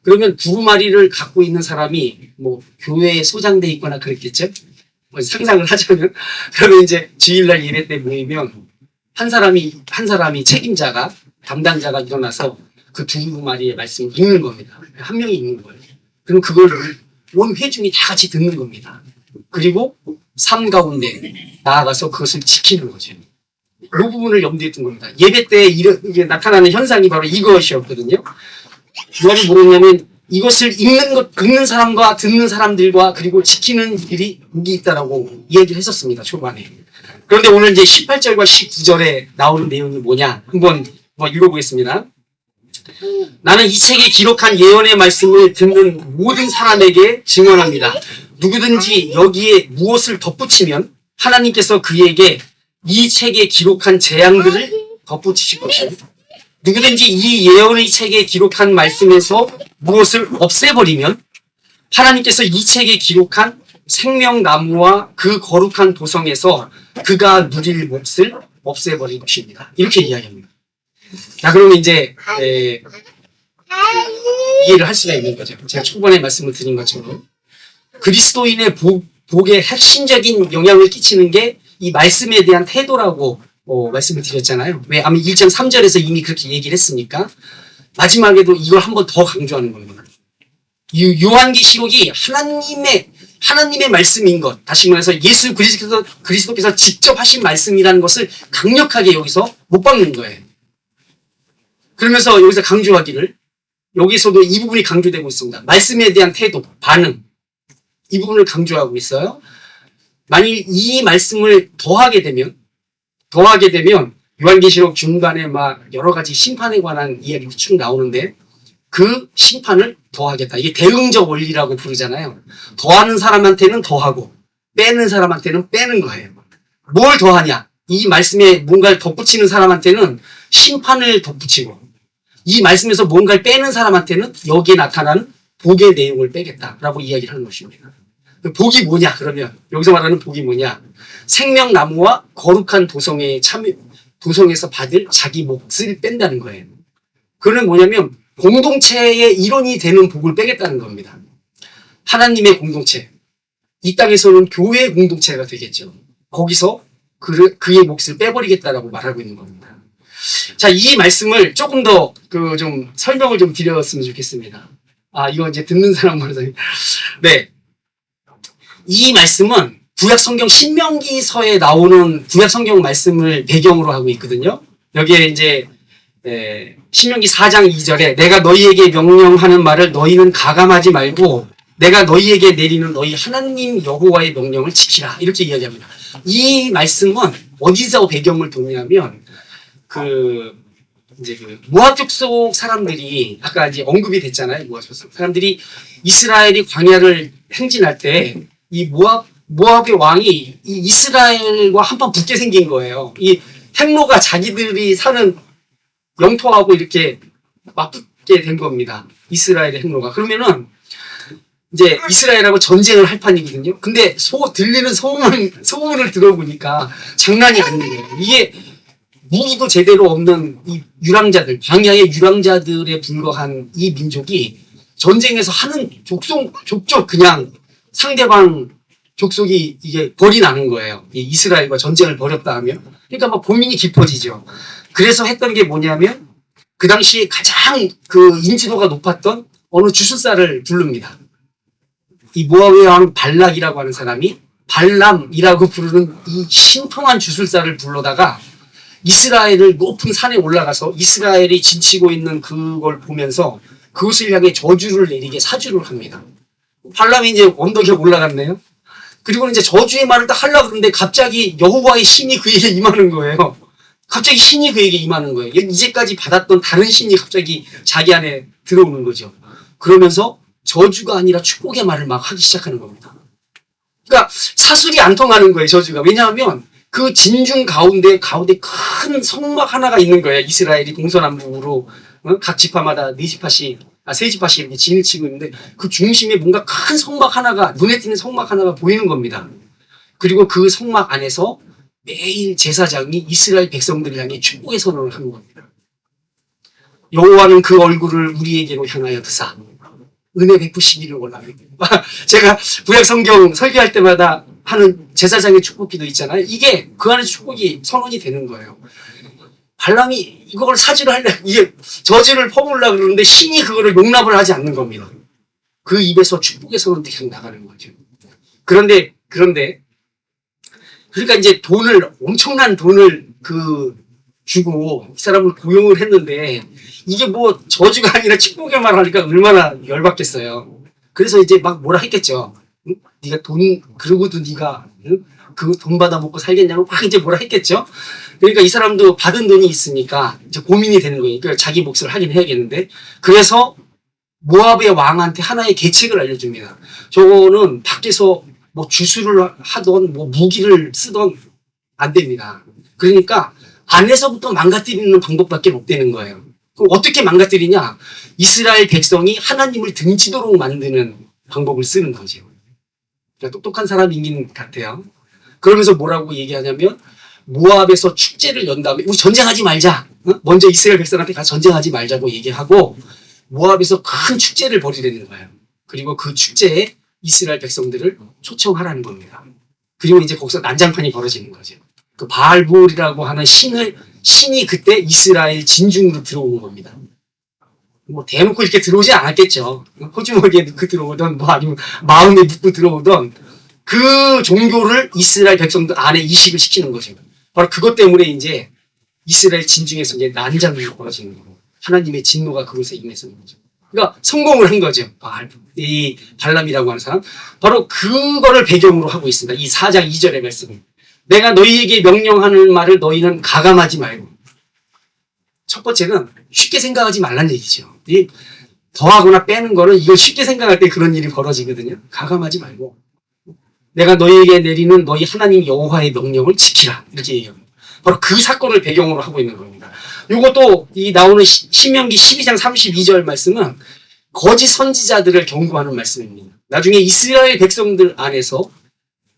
그러면 두루마리를 갖고 있는 사람이 뭐 교회에 소장돼 있거나 그랬겠죠. 상상을 하자면 그러면 이제 주일날 예배 때 모이면 한 사람이 책임자가 담당자가 일어나서 그 두루마리의 말씀을 읽는 겁니다. 한 명이 읽는 거예요. 그럼 그걸 온 회중이 다 같이 듣는 겁니다. 그리고 삶 가운데 나아가서 그것을 지키는 거죠. 이 부분을 염두에 둔 겁니다. 예배 때 이게 나타나는 현상이 바로 이것이었거든요. 뭐를 모르냐면 이것을 읽는 사람과 듣는 사람들과 그리고 지키는 일이 복이 있다라고 이야기를 했었습니다. 초반에. 그런데 오늘 이제 18절과 19절에 나오는 내용이 뭐냐? 한번 읽어보겠습니다. 나는 이 책에 기록한 예언의 말씀을 듣는 모든 사람에게 증언합니다. 누구든지 여기에 무엇을 덧붙이면 하나님께서 그에게 이 책에 기록한 재앙들을 덧붙이실 것입니다. 누구든지 이 예언의 책에 기록한 말씀에서 무엇을 없애버리면 하나님께서 이 책에 기록한 생명나무와 그 거룩한 도성에서 그가 누릴 몫을 없애버릴 것입니다. 이렇게 이야기합니다. 자, 그러면 이제 이해를 할 수가 있는 거죠. 제가 초반에 말씀을 드린 것처럼 그리스도인의 복에 핵심적인 영향을 끼치는 게 이 말씀에 대한 태도라고 말씀을 드렸잖아요. 왜? 아마 1장 3절에서 이미 그렇게 얘기를 했으니까 마지막에도 이걸 한번 더 강조하는 겁니다. 요한계시록이 하나님의 말씀인 것, 다시 말해서 예수 그리스도께서 직접 하신 말씀이라는 것을 강력하게 여기서 못 박는 거예요. 그러면서 여기서 강조하기를 여기서도 이 부분이 강조되고 있습니다. 말씀에 대한 태도, 반응 이 부분을 강조하고 있어요. 만일 이 말씀을 더하게 되면 요한계시록 중간에 막 여러 가지 심판에 관한 이야기가 쭉 나오는데 그 심판을 더하겠다. 이게 대응적 원리라고 부르잖아요. 더하는 사람한테는 더하고 빼는 사람한테는 빼는 거예요. 뭘 더하냐? 이 말씀에 뭔가를 덧붙이는 사람한테는 심판을 덧붙이고 이 말씀에서 뭔가를 빼는 사람한테는 여기에 나타나는 복의 내용을 빼겠다라고 이야기를 하는 것입니다. 복이 뭐냐? 그러면 여기서 말하는 복이 뭐냐? 생명나무와 거룩한 도성에서 받을 자기 몫을 뺀다는 거예요. 그는 뭐냐면 공동체의 일원이 되는 복을 빼겠다는 겁니다. 하나님의 공동체, 이 땅에서는 교회의 공동체가 되겠죠. 거기서 그의 몫을 빼버리겠다라고 말하고 있는 겁니다. 자, 이 말씀을 조금 더 좀 설명을 좀 드렸으면 좋겠습니다. 이거 이제 듣는 사람만 네. 이 말씀은 구약 성경 신명기서에 나오는 구약 성경 말씀을 배경으로 하고 있거든요. 여기에 이제 신명기 4장 2절에 내가 너희에게 명령하는 말을 너희는 가감하지 말고 내가 너희에게 내리는 너희 하나님 여호와의 명령을 지키라 이렇게 이야기합니다. 이 말씀은 어디서 배경을 두냐면 이제 모압 족속 사람들이 아까 이제 언급이 됐잖아요. 모압 족속 사람들이 이스라엘이 광야를 행진할 때 이 모압의 왕이 이 이스라엘과 한판 붙게 생긴 거예요. 이 행로가 자기들이 사는 영토하고 이렇게 맞붙게 된 겁니다. 이스라엘의 행로가. 그러면은 이제 이스라엘하고 전쟁을 할 판이거든요. 근데 들리는 소문을 들어보니까 장난이 아닌 거예요. 이게 무기도 제대로 없는 이 유랑자들, 광야의 유랑자들에 불과한 이 민족이 전쟁에서 하는 족족 그냥 상대방 족속이 이게 벌이 나는 거예요. 이 이스라엘과 전쟁을 벌였다 하면. 그러니까 막 고민이 깊어지죠. 그래서 했던 게 뭐냐면 그 당시 가장 인지도가 높았던 어느 주술사를 부릅니다. 이 모압의 왕 발락이라고 하는 사람이 발람이라고 부르는 이 신통한 주술사를 불러다가 이스라엘을 높은 산에 올라가서 이스라엘이 지치고 있는 그걸 보면서 그것을 향해 저주를 내리게 사주를 합니다. 발람이 이제 언덕에 올라갔네요. 그리고 이제 저주의 말을 딱 하려고 그러는데 갑자기 여호와의 신이 그에게 임하는 거예요. 갑자기 신이 그에게 임하는 거예요. 이제까지 받았던 다른 신이 갑자기 자기 안에 들어오는 거죠. 그러면서 저주가 아니라 축복의 말을 막 하기 시작하는 겁니다. 그러니까 사술이 안 통하는 거예요, 저주가. 왜냐하면 그 진중 가운데 큰 성막 하나가 있는 거예요. 이스라엘이 동서남북으로 각 지파마다 세 지파씩 이렇게 진을 치고 있는데 그 중심에 뭔가 큰 성막 하나가, 눈에 띄는 성막 하나가 보이는 겁니다. 그리고 그 성막 안에서 매일 제사장이 이스라엘 백성들을 향해 축복의 선언을 하는 겁니다. 여호와는 그 얼굴을 우리에게로 향하여 드사 은혜 베푸시기를 원합니다. 제가 구약 성경 설교할 때마다 하는 제사장의 축복기도 있잖아요. 이게 그 안에서 축복이 선언이 되는 거예요. 발람이 이걸 사지를 하려, 이게 저주를 퍼부으려고 그러는데 신이 그거를 용납을 하지 않는 겁니다. 그 입에서 축복의 선언이 계속 나가는 거죠. 그런데, 그러니까 이제 엄청난 돈을 주고 이 사람을 고용을 했는데 이게 뭐 저주가 아니라 축복의 말 하니까 얼마나 열받겠어요. 그래서 이제 막 뭐라 했겠죠. 응? 네가 그러고도 네가 그 돈 받아 먹고 살겠냐고 막 이제 뭐라 했겠죠. 그러니까 이 사람도 받은 돈이 있으니까 이제 고민이 되는 거예요. 그러니까 자기 몫을 하긴 해야겠는데. 그래서 모압의 왕한테 하나의 계책을 알려줍니다. 저거는 밖에서 뭐 주술을 하던 뭐 무기를 쓰던 안 됩니다. 그러니까 안에서부터 망가뜨리는 방법밖에 없다는 거예요. 그럼 어떻게 망가뜨리냐? 이스라엘 백성이 하나님을 등지도록 만드는 방법을 쓰는 거죠. 그러니까 똑똑한 사람인 것 같아요. 그러면서 뭐라고 얘기하냐면 모압에서 축제를 연 다음에 우리 전쟁하지 말자. 먼저 이스라엘 백성한테 가서 전쟁하지 말자고 얘기하고 모압에서 큰 축제를 벌이려는 거예요. 그리고 그 축제에 이스라엘 백성들을 초청하라는 겁니다. 그리고 이제 거기서 난장판이 벌어지는 거죠. 그 바알볼이라고 하는 신이 그때 이스라엘 진중으로 들어온 겁니다. 뭐 대놓고 이렇게 들어오지 않았겠죠. 호주머니에 넣고 들어오던 뭐 아니면 마음에 묻고 들어오던 그 종교를 이스라엘 백성들 안에 이식을 시키는 거죠. 바로 그것 때문에 이제 이스라엘 진중에서 이제 난장이 벌어지는 거고 하나님의 진노가 그곳에 임했는 거죠. 그러니까 성공을 한 거죠. 이 발람이라고 하는 사람. 바로 그거를 배경으로 하고 있습니다. 이 4장 2절의 말씀은. 내가 너희에게 명령하는 말을 너희는 가감하지 말고. 첫 번째는 쉽게 생각하지 말란 얘기죠. 이 더하거나 빼는 거는 이걸 쉽게 생각할 때 그런 일이 벌어지거든요. 가감하지 말고. 내가 너희에게 내리는 너희 하나님 여호와의 명령을 지키라. 이렇게 얘기합니다. 바로 그 사건을 배경으로 하고 있는 겁니다. 이것도 이 나오는 신명기 12장 32절 말씀은 거짓 선지자들을 경고하는 말씀입니다. 나중에 이스라엘 백성들 안에서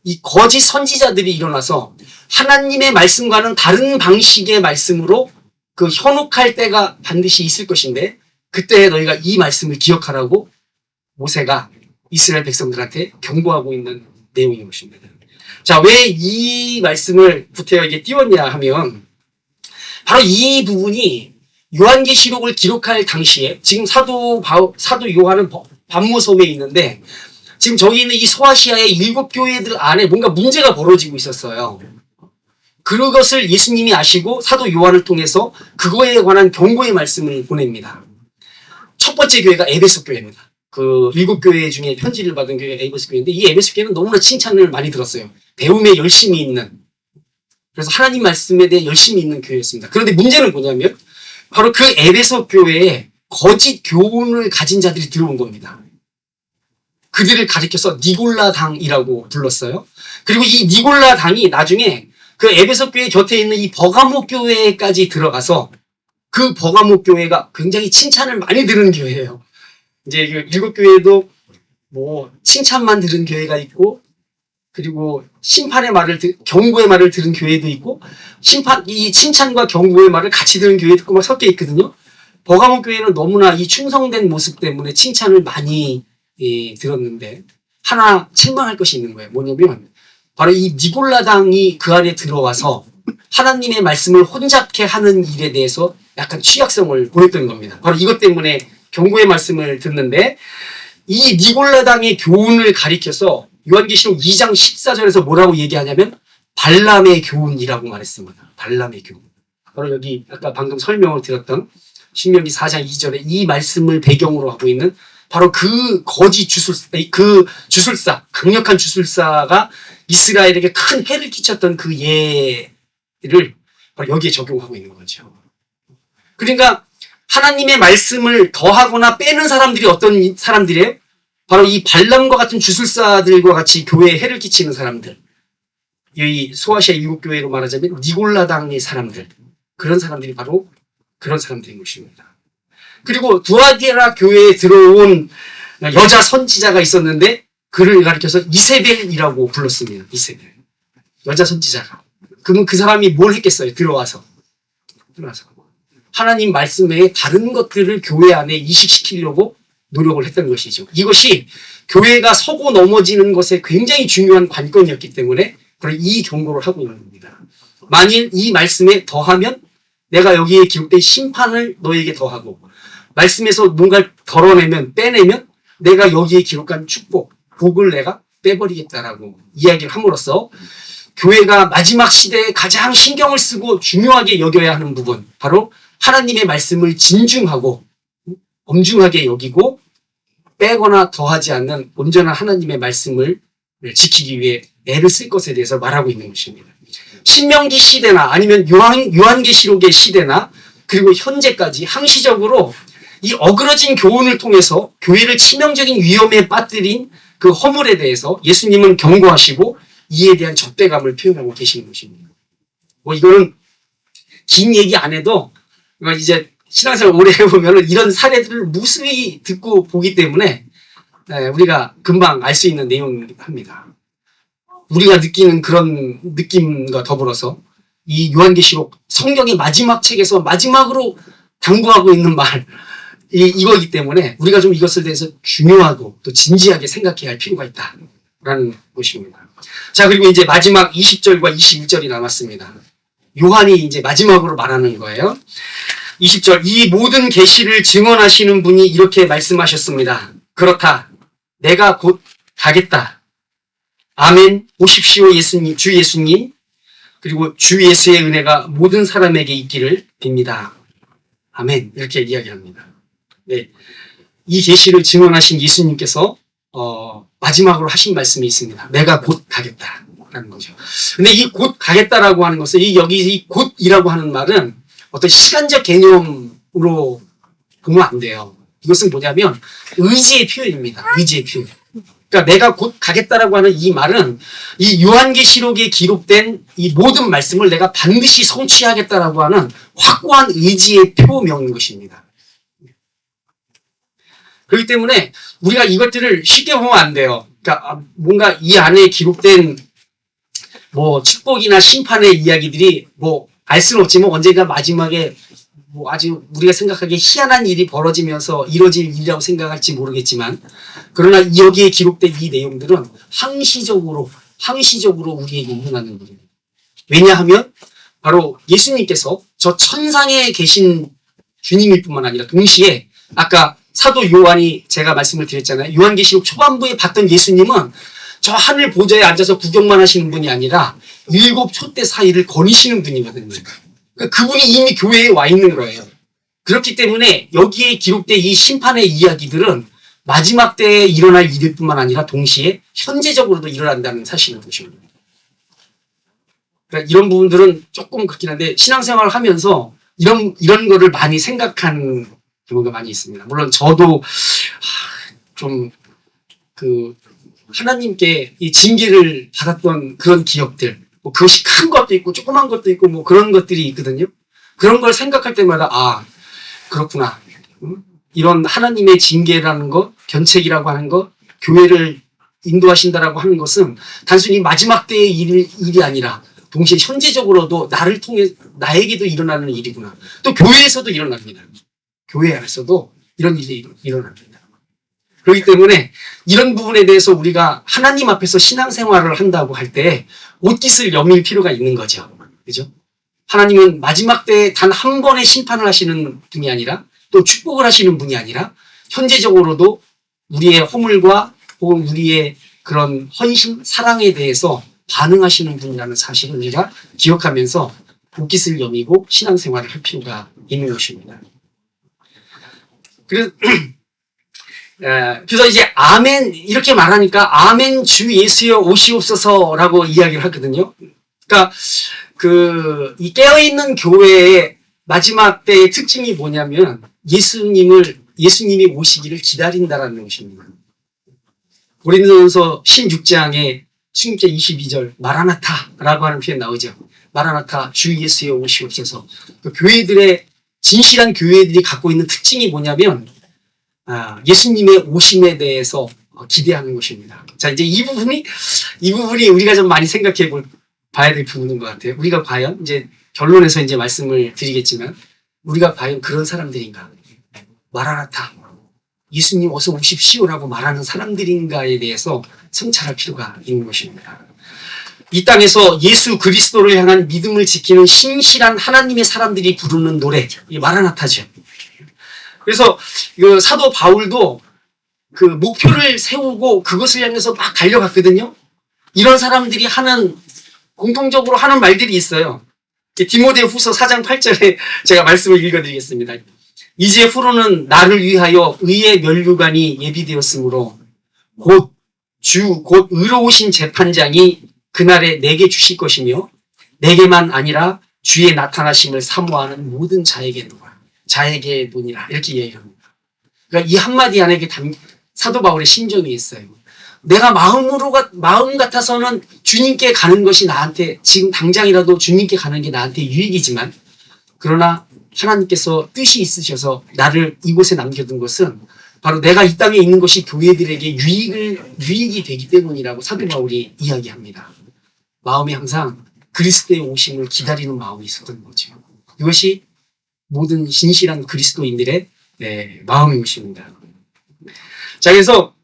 이 거짓 선지자들이 일어나서 하나님의 말씀과는 다른 방식의 말씀으로 현혹할 때가 반드시 있을 것인데 그때 너희가 이 말씀을 기억하라고 모세가 이스라엘 백성들한테 경고하고 있는 내용인 것입니다. 자, 왜 이 말씀을 구태여에게 띄웠냐 하면 바로 이 부분이 요한계시록을 기록할 당시에 지금 사도 요한은 반모섬에 있는데 지금 저기 있는 이 소아시아의 7 교회들 안에 뭔가 문제가 벌어지고 있었어요. 그것을 예수님이 아시고 사도 요한을 통해서 그거에 관한 경고의 말씀을 보냅니다. 첫 번째 교회가 에베소 교회입니다. 그 7교회 중에 편지를 받은 교회가 에베소 교회인데 이 에베소 교회는 너무나 칭찬을 많이 들었어요. 배움에 열심히 있는, 그래서 하나님 말씀에 대해 열심히 있는 교회였습니다. 그런데 문제는 뭐냐면 바로 그 에베소 교회에 거짓 교훈을 가진 자들이 들어온 겁니다. 그들을 가리켜서 니골라 당이라고 불렀어요. 그리고 이 니골라 당이 나중에 그 에베소 교회 곁에 있는 이 버가모 교회까지 들어가서 그 버가모 교회가 굉장히 칭찬을 많이 들은 교회예요. 이제 그 7교회도 뭐 칭찬만 들은 교회가 있고, 그리고 심판의 말을 경고의 말을 들은 교회도 있고, 이 칭찬과 경고의 말을 같이 들은 교회도 있고 막 섞여 있거든요. 버가모 교회는 너무나 이 충성된 모습 때문에 칭찬을 많이 들었는데 하나 책망할 것이 있는 거예요. 뭐냐면 바로 이 니골라당이 그 안에 들어와서 하나님의 말씀을 혼잡케 하는 일에 대해서 약간 취약성을 보였던 겁니다. 바로 이것 때문에 경고의 말씀을 듣는데 이 니골라당의 교훈을 가리켜서 요한계시록 2장 14절에서 뭐라고 얘기하냐면 발람의 교훈이라고 말했습니다. 발람의 교훈. 바로 여기 아까 방금 설명을 드렸던 신명기 4장 2절에 이 말씀을 배경으로 하고 있는 바로 그 거짓 주술사, 강력한 주술사가 이스라엘에게 큰 해를 끼쳤던 그 예를 바로 여기에 적용하고 있는 거죠. 그러니까 하나님의 말씀을 더하거나 빼는 사람들이 어떤 사람들이에요? 바로 이 발람과 같은 주술사들과 같이 교회에 해를 끼치는 사람들. 이 소아시아 7교회로 말하자면 니골라당의 사람들. 그런 사람들이 바로 그런 사람들인 것입니다. 그리고 두아디라 교회에 들어온 여자 선지자가 있었는데 그를 가리켜서 이세벨이라고 불렀습니다. 이세벨. 여자 선지자가. 그러면 그 사람이 뭘 했겠어요? 들어와서. 하나님 말씀에 다른 것들을 교회 안에 이식시키려고 노력을 했던 것이죠. 이것이 교회가 서고 넘어지는 것에 굉장히 중요한 관건이었기 때문에 바로 이 경고를 하고 있는 겁니다. 만일 이 말씀에 더하면 내가 여기에 기록된 심판을 너에게 더하고 말씀에서 뭔가를 덜어내면 빼내면 내가 여기에 기록한 축복, 복을 내가 빼버리겠다라고 이야기를 함으로써 교회가 마지막 시대에 가장 신경을 쓰고 중요하게 여겨야 하는 부분, 바로 하나님의 말씀을 진중하고 엄중하게 여기고 빼거나 더하지 않는 온전한 하나님의 말씀을 지키기 위해 애를 쓸 것에 대해서 말하고 있는 것입니다. 신명기 시대나 아니면 요한계시록의 시대나 그리고 현재까지 항시적으로 이 어그러진 교훈을 통해서 교회를 치명적인 위험에 빠뜨린 그 허물에 대해서 예수님은 경고하시고 이에 대한 적대감을 표현하고 계시는 것입니다. 뭐 이거는 긴 얘기 안 해도 이제 신앙생활 오래 해보면 이런 사례들을 무수히 듣고 보기 때문에 우리가 금방 알 수 있는 내용입니다. 우리가 느끼는 그런 느낌과 더불어서 이 요한계시록 성경의 마지막 책에서 마지막으로 당부하고 있는 말 이거이기 때문에 우리가 좀 이것을 대해서 중요하고 또 진지하게 생각해야 할 필요가 있다라는 것입니다. 자, 그리고 이제 마지막 20절과 21절이 남았습니다. 요한이 이제 마지막으로 말하는 거예요. 20절, 이 모든 계시를 증언하시는 분이 이렇게 말씀하셨습니다. 그렇다. 내가 곧 가겠다. 아멘. 오십시오, 예수님, 주 예수님. 그리고 주 예수의 은혜가 모든 사람에게 있기를 빕니다. 아멘. 이렇게 이야기합니다. 네. 이 계시를 증언하신 예수님께서 마지막으로 하신 말씀이 있습니다. 내가 곧 가겠다라는 거죠. 근데 이 곧 가겠다라고 하는 것은 여기 이 곧이라고 하는 말은 어떤 시간적 개념으로 보면 안 돼요. 이것은 뭐냐면 의지의 표현입니다. 의지의 표현. 그러니까 내가 곧 가겠다라고 하는 이 말은 이 요한계시록에 기록된 이 모든 말씀을 내가 반드시 성취하겠다라고 하는 확고한 의지의 표명인 것입니다. 그렇기 때문에 우리가 이것들을 쉽게 보면 안 돼요. 그러니까 뭔가 이 안에 기록된 뭐 축복이나 심판의 이야기들이 뭐 알 수는 없지만 언젠가 마지막에 뭐 아주 우리가 생각하기에 희한한 일이 벌어지면서 이뤄질 일이라고 생각할지 모르겠지만, 그러나 여기에 기록된 이 내용들은 항시적으로 우리에게 일어나는 거예요. 왜냐하면 바로 예수님께서 저 천상에 계신 주님일 뿐만 아니라 동시에 아까 사도 요한이 제가 말씀을 드렸잖아요. 요한계시록 초반부에 봤던 예수님은 저 하늘 보좌에 앉아서 구경만 하시는 분이 아니라 7 촛대 사이를 거니시는 분이거든요. 그러니까 그분이 이미 교회에 와 있는 거예요. 그렇기 때문에 여기에 기록된 이 심판의 이야기들은 마지막 때에 일어날 일일 뿐만 아니라 동시에 현재적으로도 일어난다는 사실을 보시면 됩니다. 그러니까 이런 부분들은 조금 그렇긴 한데 신앙생활을 하면서 이런 거를 많이 생각한 경우가 많이 있습니다. 물론 저도 좀 하나님께 이 징계를 받았던 그런 기억들, 뭐 그것이 큰 것도 있고 조그만 것도 있고 뭐 그런 것들이 있거든요. 그런 걸 생각할 때마다 그렇구나. 이런 하나님의 징계라는 것, 견책이라고 하는 것, 교회를 인도하신다라고 하는 것은 단순히 마지막 때의 일이 아니라 동시에 현재적으로도 나를 통해 나에게도 일어나는 일이구나. 또 교회에서도 일어납니다. 교회 안에서도 이런 일이 일어납니다. 그렇기 때문에 이런 부분에 대해서 우리가 하나님 앞에서 신앙생활을 한다고 할 때 옷깃을 여밀 필요가 있는 거죠. 그죠? 하나님은 마지막 때에 단 한 번의 심판을 하시는 분이 아니라 또 축복을 하시는 분이 아니라 현재적으로도 우리의 허물과 혹은 우리의 그런 헌신, 사랑에 대해서 반응하시는 분이라는 사실을 우리가 기억하면서 옷깃을 여미고 신앙생활을 할 필요가 있는 것입니다. 그래서 이제 아멘 이렇게 말하니까 아멘 주 예수여 오시옵소서라고 이야기를 하거든요. 그러니까 이 깨어있는 교회의 마지막 때의 특징이 뭐냐면 예수님이 오시기를 기다린다라는 것입니다. 고린도전서 16장에 16절 22절 마라나타라고 하는 표현 나오죠. 마라나타 주 예수여 오시옵소서. 교회들의 진실한 교회들이 갖고 있는 특징이 뭐냐면 예수님의 오심에 대해서 기대하는 것입니다. 자, 이제 이 부분이 우리가 좀 많이 봐야 될 부분인 것 같아요. 우리가 과연 이제 결론에서 이제 말씀을 드리겠지만 우리가 과연 그런 사람들인가? 마라나타, 예수님 어서 오십시오라고 말하는 사람들인가에 대해서 성찰할 필요가 있는 것입니다. 이 땅에서 예수 그리스도를 향한 믿음을 지키는 신실한 하나님의 사람들이 부르는 노래, 이 마라나타죠. 그래서 사도 바울도 그 목표를 세우고 그것을 향해서 막 달려갔거든요. 이런 사람들이 공통적으로 하는 말들이 있어요. 디모데후서 4장 8절에 제가 말씀을 읽어드리겠습니다. 이제 후로는 나를 위하여 의의 면류관이 예비되었으므로 곧 의로우신 재판장이 그날에 내게 주실 것이며 내게만 아니라 주의 나타나심을 사모하는 모든 자에게 논이라 이렇게 얘기합니다. 그러니까 이 한마디 안에 사도 바울의 심정이 있어요. 내가 마음 같아서는 주님께 가는 것이 나한테 지금 당장이라도 주님께 가는 게 나한테 유익이지만 그러나 하나님께서 뜻이 있으셔서 나를 이곳에 남겨둔 것은 바로 내가 이 땅에 있는 것이 교회들에게 유익이 되기 때문이라고 사도 바울이 이야기합니다. 마음이 항상 그리스도의 오심을 기다리는 마음이 있었던 거죠. 이것이 모든 신실한 그리스도인들의 마음인 것입니다. 자, 그래서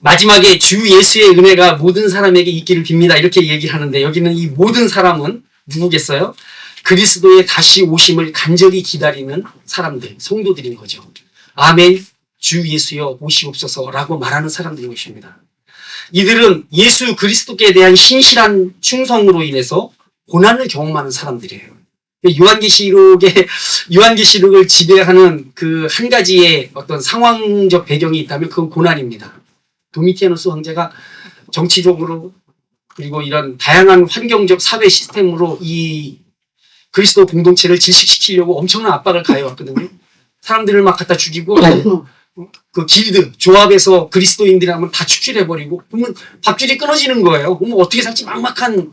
마지막에 주 예수의 은혜가 모든 사람에게 있기를 빕니다. 이렇게 얘기를 하는데 여기는 이 모든 사람은 누구겠어요? 그리스도의 다시 오심을 간절히 기다리는 사람들, 성도들인 거죠. 아멘, 주 예수여 오시옵소서라고 말하는 사람들인 것입니다. 이들은 예수 그리스도께 대한 신실한 충성으로 인해서 고난을 경험하는 사람들이에요. 요한계시록을 지배하는 그 한 가지의 어떤 상황적 배경이 있다면 그건 고난입니다. 도미티아누스 황제가 정치적으로 그리고 이런 다양한 환경적 사회 시스템으로 이 그리스도 공동체를 질식시키려고 엄청난 압박을 가해왔거든요. 사람들을 막 갖다 죽이고 그 조합에서 그리스도인들이라면 다 축출해버리고 그러면 밥줄이 끊어지는 거예요. 그러면 어떻게 살지 막막한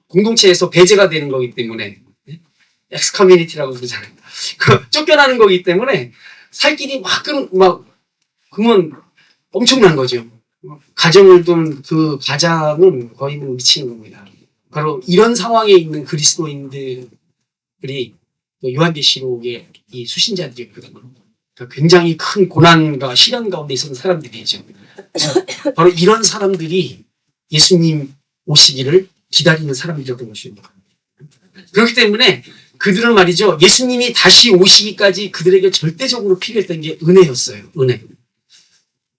공동체에서 배제가 되는 거기 때문에 엑스커뮤니티라고 그러잖아요. 쫓겨나는 거기 때문에 살 길이 그러면 엄청난 거죠. 가정을 둔 그 가장은 거의 미치는 겁니다. 바로 이런 상황에 있는 그리스도인들이 요한계시록의 이 수신자들이었거든요. 그러니까 굉장히 큰 고난과 시련 가운데 있었던 사람들이죠. 바로 이런 사람들이 예수님 오시기를 기다리는 사람들이었던 것입니다. 그렇기 때문에 그들은 말이죠. 예수님이 다시 오시기까지 그들에게 절대적으로 필요했던 게 은혜였어요. 은혜.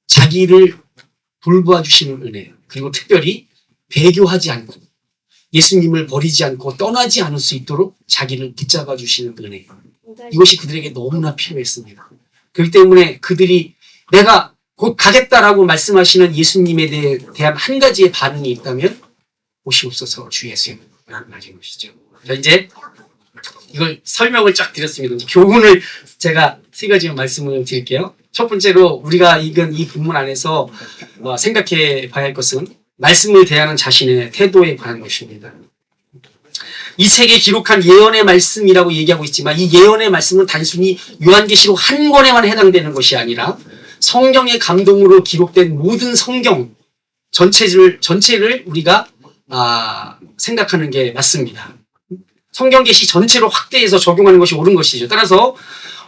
자기를 돌보아 주시는 은혜, 그리고 특별히 배교하지 않고 예수님을 버리지 않고 떠나지 않을 수 있도록 자기를 붙잡아 주시는 은혜, 이것이 그들에게 너무나 필요했습니다. 그렇기 때문에 그들이 내가 곧 가겠다라고 말씀하시는 예수님에 대한 한 가지의 반응이 있다면 오시옵소서 주 예수님이라는 말인 것이죠. 자, 이제 이걸 설명을 쫙 드렸습니다. 이제 교훈을 제가 세 가지만 말씀을 드릴게요. 첫 번째로 우리가 읽은 이 본문 안에서 생각해 봐야 할 것은 말씀을 대하는 자신의 태도에 관한 것입니다. 이 책에 기록한 예언의 말씀이라고 얘기하고 있지만 이 예언의 말씀은 단순히 요한계시록 한 권에만 해당되는 것이 아니라 성경의 감동으로 기록된 모든 성경 전체를 우리가 생각하는 게 맞습니다. 성경 계시 전체로 확대해서 적용하는 것이 옳은 것이죠. 따라서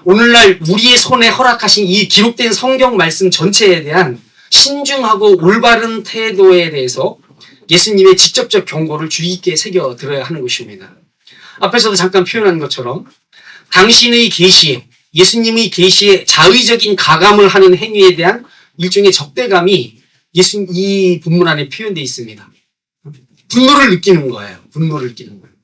오늘날 우리의 손에 허락하신 이 기록된 성경 말씀 전체에 대한 신중하고 올바른 태도에 대해서 예수님의 직접적 경고를 주의 깊게 새겨 들어야 하는 것입니다. 앞에서도 잠깐 표현한 것처럼 당신의 계시에, 예수님의 계시에 자의적인 가감을 하는 행위에 대한 일종의 적대감이 이 본문 안에 표현되어 있습니다. 분노를 느끼는 거예요. 분노를 느끼는 거예요.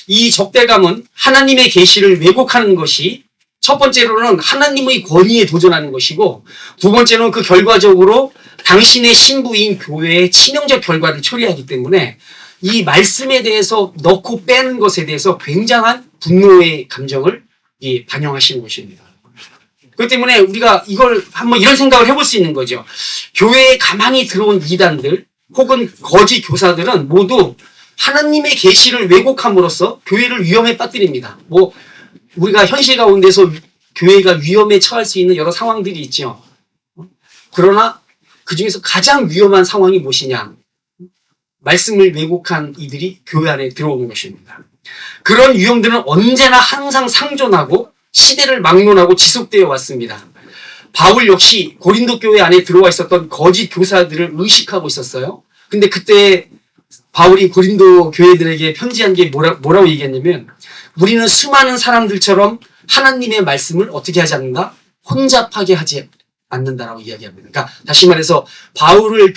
이 적대감은 하나님의 계시를 왜곡하는 것이 첫 번째로는 하나님의 권위에 도전하는 것이고, 두 번째는 그 결과적으로 당신의 신부인 교회의 치명적 결과를 초래하기 때문에 이 말씀에 대해서 넣고 빼는 것에 대해서 굉장한 분노의 감정을 반영하시는 것입니다. 그렇기 때문에 우리가 이걸 한번 이런 생각을 해볼 수 있는 거죠. 교회에 가만히 들어온 이단들 혹은 거짓 교사들은 모두 하나님의 계시를 왜곡함으로써 교회를 위험에 빠뜨립니다. 우리가 현실 가운데서 교회가 위험에 처할 수 있는 여러 상황들이 있죠. 그러나 그 중에서 가장 위험한 상황이 무엇이냐? 말씀을 왜곡한 이들이 교회 안에 들어오는 것입니다. 그런 위험들은 언제나 항상 상존하고 시대를 막론하고 지속되어 왔습니다. 바울 역시 고린도 교회 안에 들어와 있었던 거짓 교사들을 의식하고 있었어요. 근데 그때 바울이 고린도 교회들에게 편지한 게 뭐라고 얘기했냐면, 우리는 수많은 사람들처럼 하나님의 말씀을 어떻게 하지 않는다? 혼잡하게 하지 않는다라고 이야기합니다. 그러니까 다시 말해서 바울을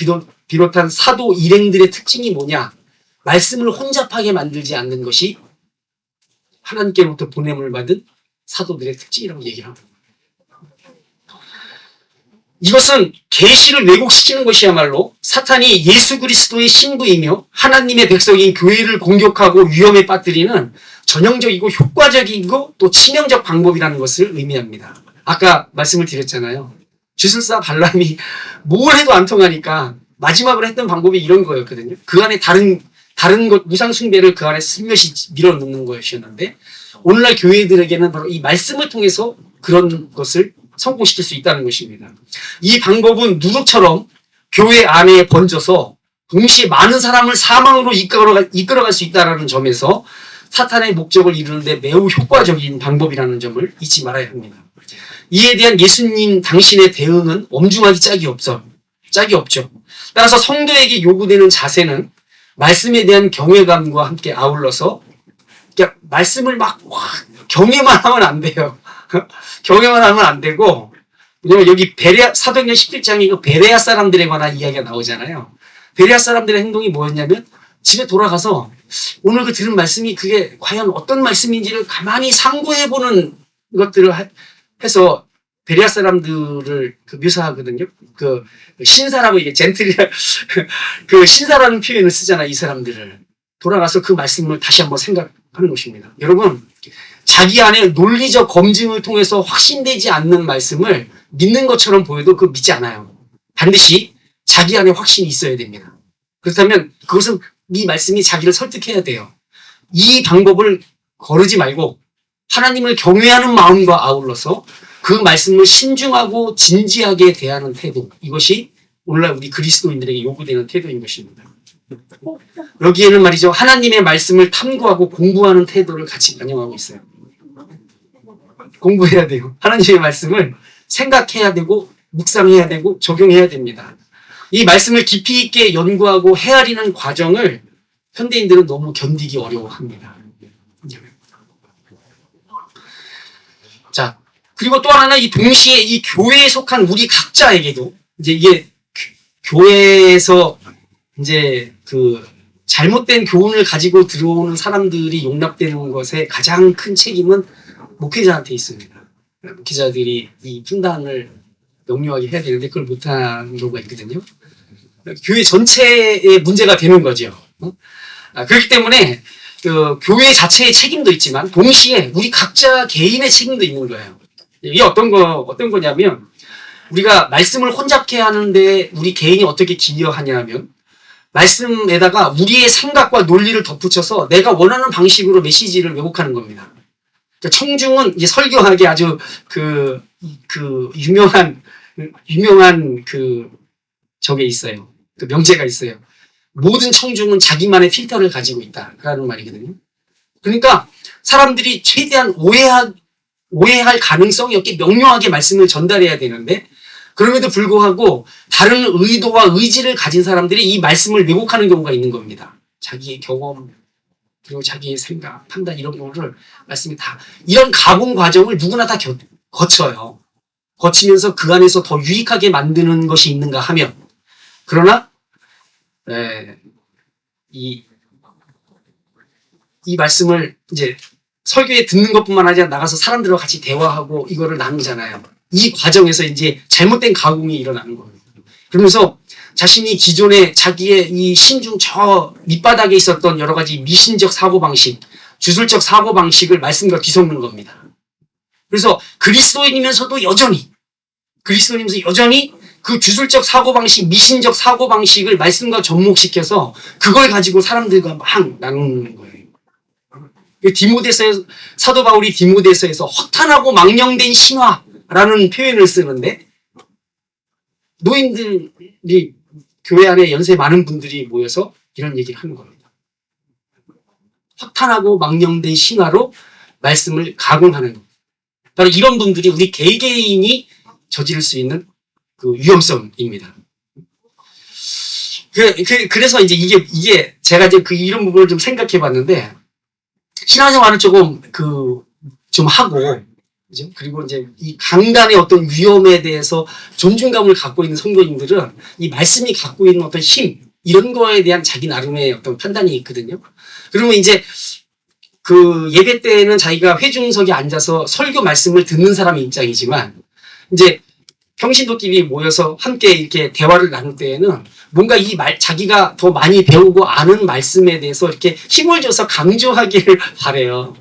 비롯한 사도 일행들의 특징이 뭐냐? 말씀을 혼잡하게 만들지 않는 것이 하나님께로부터 보냄을 받은 사도들의 특징이라고 얘기를 합니다. 이것은 계시를 왜곡시키는 것이야말로 사탄이 예수 그리스도의 신부이며 하나님의 백성인 교회를 공격하고 위험에 빠뜨리는 전형적이고 효과적이고 또 치명적 방법이라는 것을 의미합니다. 아까 말씀을 드렸잖아요. 주술사 발람이 뭘 해도 안 통하니까 마지막으로 했던 방법이 이런 거였거든요. 그 안에 다른 것, 우상숭배를 그 안에 슬며시 밀어넣는 것이었는데, 오늘날 교회들에게는 바로 이 말씀을 통해서 그런 것을 성공시킬 수 있다는 것입니다. 이 방법은 누룩처럼 교회 안에 번져서 동시에 많은 사람을 사망으로 이끌어갈 수 있다는 점에서 사탄의 목적을 이루는데 매우 효과적인 방법이라는 점을 잊지 말아야 합니다. 이에 대한 예수님 당신의 대응은 엄중하기 짝이 없죠. 따라서 성도에게 요구되는 자세는 말씀에 대한 경외감과 함께 아울러서 그러니까 말씀을 막 경외만 하면 안 돼요. 경외만 하면 안 되고, 왜냐면 여기 사도행전 17장에 그 베레아 사람들에 관한 이야기가 나오잖아요. 베레아 사람들의 행동이 뭐였냐면 집에 돌아가서 오늘 그 들은 말씀이 그게 과연 어떤 말씀인지를 가만히 상고해보는 것들을 해서 베레아 사람들을 묘사하거든요. 그 신사라고 이게 젠틀이라 그 신사라는 표현을 쓰잖아. 이 사람들을 돌아가서 그 말씀을 다시 한번 생각하는 것입니다. 여러분, 자기 안에 논리적 검증을 통해서 확신되지 않는 말씀을 믿는 것처럼 보여도 그거 믿지 않아요. 반드시 자기 안에 확신이 있어야 됩니다. 그렇다면 그것은 이 말씀이 자기를 설득해야 돼요. 이 방법을 거르지 말고 하나님을 경외하는 마음과 아울러서 그 말씀을 신중하고 진지하게 대하는 태도, 이것이 오늘날 우리 그리스도인들에게 요구되는 태도인 것입니다. 여기에는 말이죠, 하나님의 말씀을 탐구하고 공부하는 태도를 같이 반영하고 있어요. 공부해야 돼요. 하나님의 말씀을 생각해야 되고 묵상해야 되고 적용해야 됩니다. 이 말씀을 깊이 있게 연구하고 헤아리는 과정을 현대인들은 너무 견디기 어려워합니다. 자, 그리고 또 하나는 이 동시에 이 교회에 속한 우리 각자에게도 이제 이게 교회에서 이제 그 잘못된 교훈을 가지고 들어오는 사람들이 용납되는 것에 가장 큰 책임은 목회자한테 있습니다. 목회자들이 이 분단을 명료하게 해야 되는데 그걸 못하는 경우가 있거든요. 교회 전체의 문제가 되는 거죠. 그렇기 때문에 그 교회 자체의 책임도 있지만 동시에 우리 각자 개인의 책임도 있는 거예요. 이게 어떤 거냐면 우리가 말씀을 혼잡케 하는데 우리 개인이 어떻게 기여하냐면 말씀에다가 우리의 생각과 논리를 덧붙여서 내가 원하는 방식으로 메시지를 왜곡하는 겁니다. 그러니까 청중은 이제 설교하기 아주 그 유명한 그 저게 있어요. 그 명제가 있어요. 모든 청중은 자기만의 필터를 가지고 있다라는 말이거든요. 그러니까 사람들이 최대한 오해할 가능성이 없게 명료하게 말씀을 전달해야 되는데 그럼에도 불구하고 다른 의도와 의지를 가진 사람들이 이 말씀을 왜곡하는 경우가 있는 겁니다. 자기의 경험 그리고 자기의 생각, 판단 이런 거를 말씀이 다 이런 가공 과정을 누구나 다 거쳐요. 거치면서 그 안에서 더 유익하게 만드는 것이 있는가 하면 그러나 이 말씀을 이제 설교에 듣는 것뿐만 아니라 나가서 사람들과 같이 대화하고 이거를 나누잖아요. 이 과정에서 이제 잘못된 가공이 일어나는 거예요. 그러면서 자신이 기존에 자기의 이 신중 저 밑바닥에 있었던 여러 가지 미신적 사고방식, 주술적 사고방식을 말씀과 뒤섞는 겁니다. 그래서 그리스도인이면서도 여전히 그 주술적 사고방식, 미신적 사고방식을 말씀과 접목시켜서 그걸 가지고 사람들과 막 나누는 거예요. 사도 바울이 디모데서에서 허탄하고 망령된 신화라는 표현을 쓰는데 노인들이 교회 안에 연세 많은 분들이 모여서 이런 얘기를 하는 겁니다. 허탄하고 망령된 신화로 말씀을 가공하는 겁니다. 바로 이런 분들이 우리 개개인이 저지를 수 있는 그 위험성입니다. 그래서 이제 이게 제가 이제 이런 부분을 좀 생각해 봤는데 신앙생활을 좀 하고 그죠? 그리고 이제 이 강단의 어떤 위험에 대해서 존중감을 갖고 있는 성도님들은 이 말씀이 갖고 있는 어떤 힘 이런 거에 대한 자기 나름의 어떤 판단이 있거든요. 그러면 이제 그 예배 때는 자기가 회중석에 앉아서 설교 말씀을 듣는 사람의 입장이지만 이제 평신도끼리 모여서 함께 이렇게 대화를 나눌 때에는 뭔가 자기가 더 많이 배우고 아는 말씀에 대해서 이렇게 힘을 줘서 강조하기를 바래요.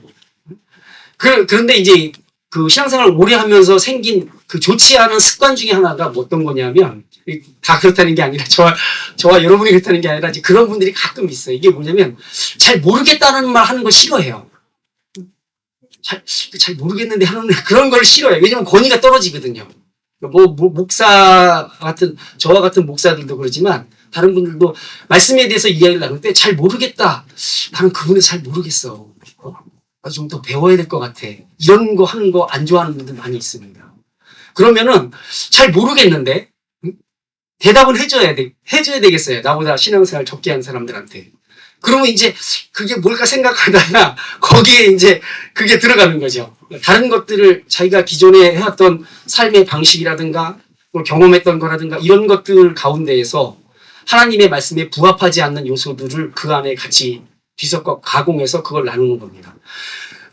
그런데 이제 그 신앙생활을 오래 하면서 생긴 그 좋지 않은 습관 중에 하나가 뭐 어떤 거냐면 다 그렇다는 게 아니라 저와 여러분이 그렇다는 게 아니라 이제 그런 분들이 가끔 있어요. 이게 뭐냐면 잘 모르겠다는 말 하는 거 싫어해요. 잘 모르겠는데 하는 그런 걸 싫어해요. 왜냐면 권위가 떨어지거든요. 저와 같은 목사들도 그러지만 다른 분들도 말씀에 대해서 이야기를 나눌 때 잘 모르겠다. 나는 그분을 잘 모르겠어. 나도 좀 더 배워야 될 것 같아. 이런 거 하는 거 안 좋아하는 분들 많이 있습니다. 그러면은 잘 모르겠는데 대답은 해줘야 되겠어요. 나보다 신앙생활 적게 한 사람들한테. 그러면 이제 그게 뭘까 생각하다가 거기에 이제 그게 들어가는 거죠. 다른 것들을 자기가 기존에 해왔던 삶의 방식이라든가 또 경험했던 거라든가 이런 것들 가운데에서 하나님의 말씀에 부합하지 않는 요소들을 그 안에 같이 뒤섞어 가공해서 그걸 나누는 겁니다.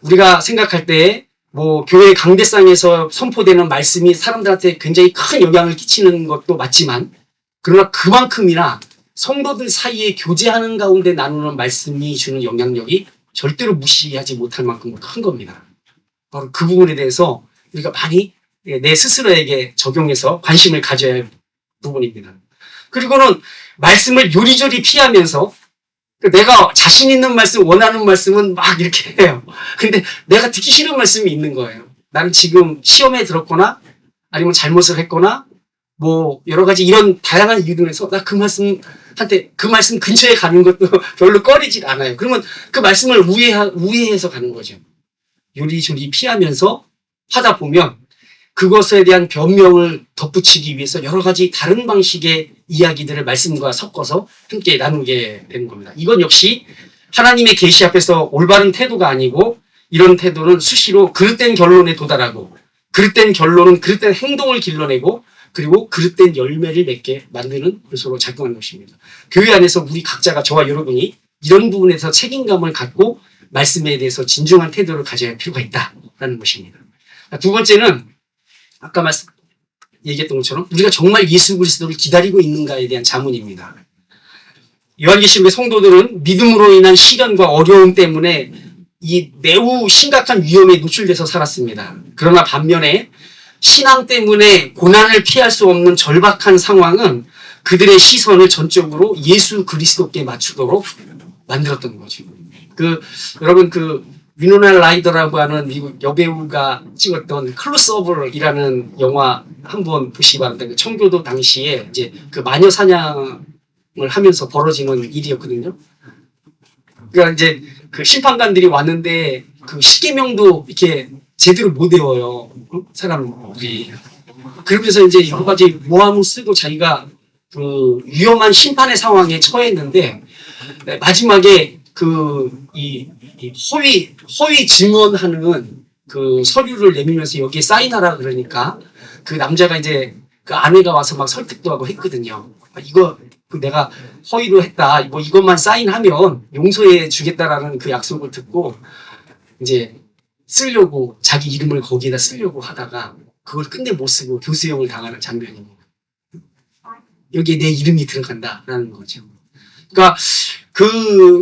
우리가 생각할 때 뭐 교회 강대상에서 선포되는 말씀이 사람들한테 굉장히 큰 영향을 끼치는 것도 맞지만 그러나 그만큼이나 성도들 사이에 교제하는 가운데 나누는 말씀이 주는 영향력이 절대로 무시하지 못할 만큼 큰 겁니다. 바로 그 부분에 대해서 우리가 많이 내 스스로에게 적용해서 관심을 가져야 할 부분입니다. 그리고는 말씀을 요리조리 피하면서 내가 자신 있는 말씀, 원하는 말씀은 막 이렇게 해요. 근데 내가 듣기 싫은 말씀이 있는 거예요. 나는 지금 시험에 들었거나 아니면 잘못을 했거나 뭐 여러 가지 이런 다양한 이유들에서 나 그 말씀 근처에 가는 것도 별로 꺼리질 않아요. 그러면 그 말씀을 우회해서 가는 거죠. 요리조리 피하면서 하다 보면 그것에 대한 변명을 덧붙이기 위해서 여러 가지 다른 방식의 이야기들을 말씀과 섞어서 함께 나누게 되는 겁니다. 이건 역시 하나님의 계시 앞에서 올바른 태도가 아니고 이런 태도는 수시로 그릇된 결론에 도달하고 그릇된 결론은 그릇된 행동을 길러내고 그리고 그릇된 열매를 맺게 만드는 요소로 작동하는 것입니다. 교회 안에서 우리 각자가 저와 여러분이 이런 부분에서 책임감을 갖고 말씀에 대해서 진중한 태도를 가져야 할 필요가 있다라는 것입니다. 두 번째는 아까 얘기했던 것처럼 우리가 정말 예수 그리스도를 기다리고 있는가에 대한 자문입니다. 요한계시록의 성도들은 믿음으로 인한 시련과 어려움 때문에 이 매우 심각한 위험에 노출돼서 살았습니다. 그러나 반면에 신앙 때문에 고난을 피할 수 없는 절박한 상황은 그들의 시선을 전적으로 예수 그리스도께 맞추도록 만들었던 거죠. 여러분 위노나 라이더라고 하는 미국 여배우가 찍었던 클로스오버이라는 영화 한번 보시기 바랍니다. 청교도 당시에 이제 마녀 사냥을 하면서 벌어지는 일이었거든요. 그러니까 이제 심판관들이 왔는데 십계명도 이렇게 제대로 못 외워요. 사람들이. 그러면서 이제 여러 가지 모함을 쓰고 자기가 위험한 심판의 상황에 처했는데 마지막에 허위 증언하는 서류를 내밀면서 여기에 사인하라 그러니까 그 남자가 이제 그 아내가 와서 막 설득도 하고 했거든요. 이거 내가 허위로 했다. 뭐 이것만 사인하면 용서해 주겠다라는 그 약속을 듣고 이제 쓰려고 자기 이름을 거기에다 쓰려고 하다가 그걸 끝내 못 쓰고 교수형을 당하는 장면입니다. 여기에 내 이름이 들어간다라는 거죠. 그러니까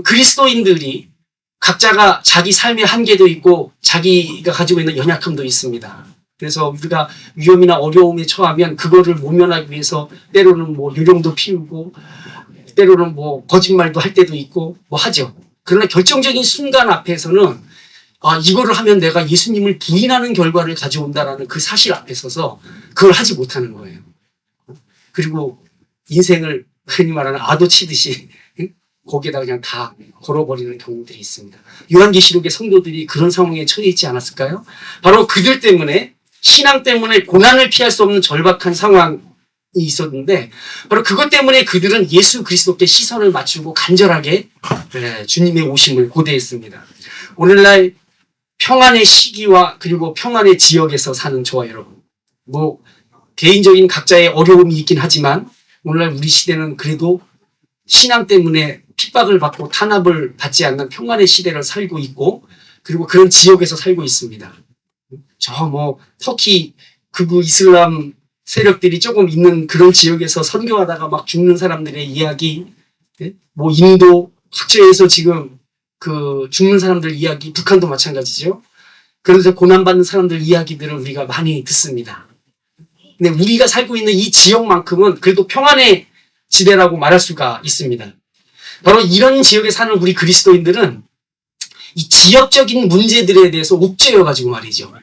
그리스도인들이 각자가 자기 삶의 한계도 있고 자기가 가지고 있는 연약함도 있습니다. 그래서 우리가 위험이나 어려움에 처하면 그거를 모면하기 위해서 때로는 요령도 피우고 때로는 거짓말도 할 때도 있고 하죠. 그러나 결정적인 순간 앞에서는 이거를 하면 내가 예수님을 부인하는 결과를 가져온다라는 그 사실 앞에 서서 그걸 하지 못하는 거예요. 그리고 인생을 흔히 말하는 아도 치듯이 거기에다 그냥 다 걸어버리는 경우들이 있습니다. 요한계시록의 성도들이 그런 상황에 처해 있지 않았을까요? 바로 그들 때문에 신앙 때문에 고난을 피할 수 없는 절박한 상황이 있었는데 바로 그것 때문에 그들은 예수 그리스도께 시선을 맞추고 간절하게 주님의 오심을 고대했습니다. 오늘날 평안의 시기와 그리고 평안의 지역에서 사는 저와 여러분, 개인적인 각자의 어려움이 있긴 하지만 오늘날 우리 시대는 그래도 신앙 때문에 핍박을 받고 탄압을 받지 않는 평안의 시대를 살고 있고 그리고 그런 지역에서 살고 있습니다. 터키 극우 이슬람 세력들이 조금 있는 그런 지역에서 선교하다가 막 죽는 사람들의 이야기, 인도 각지에서 지금 죽는 사람들 이야기, 북한도 마찬가지죠. 그래서 고난받는 사람들 이야기들을 우리가 많이 듣습니다. 근데 우리가 살고 있는 이 지역만큼은 그래도 평안의 지대라고 말할 수가 있습니다. 바로 이런 지역에 사는 우리 그리스도인들은 이 지역적인 문제들에 대해서 옥죄어가지고 말이죠.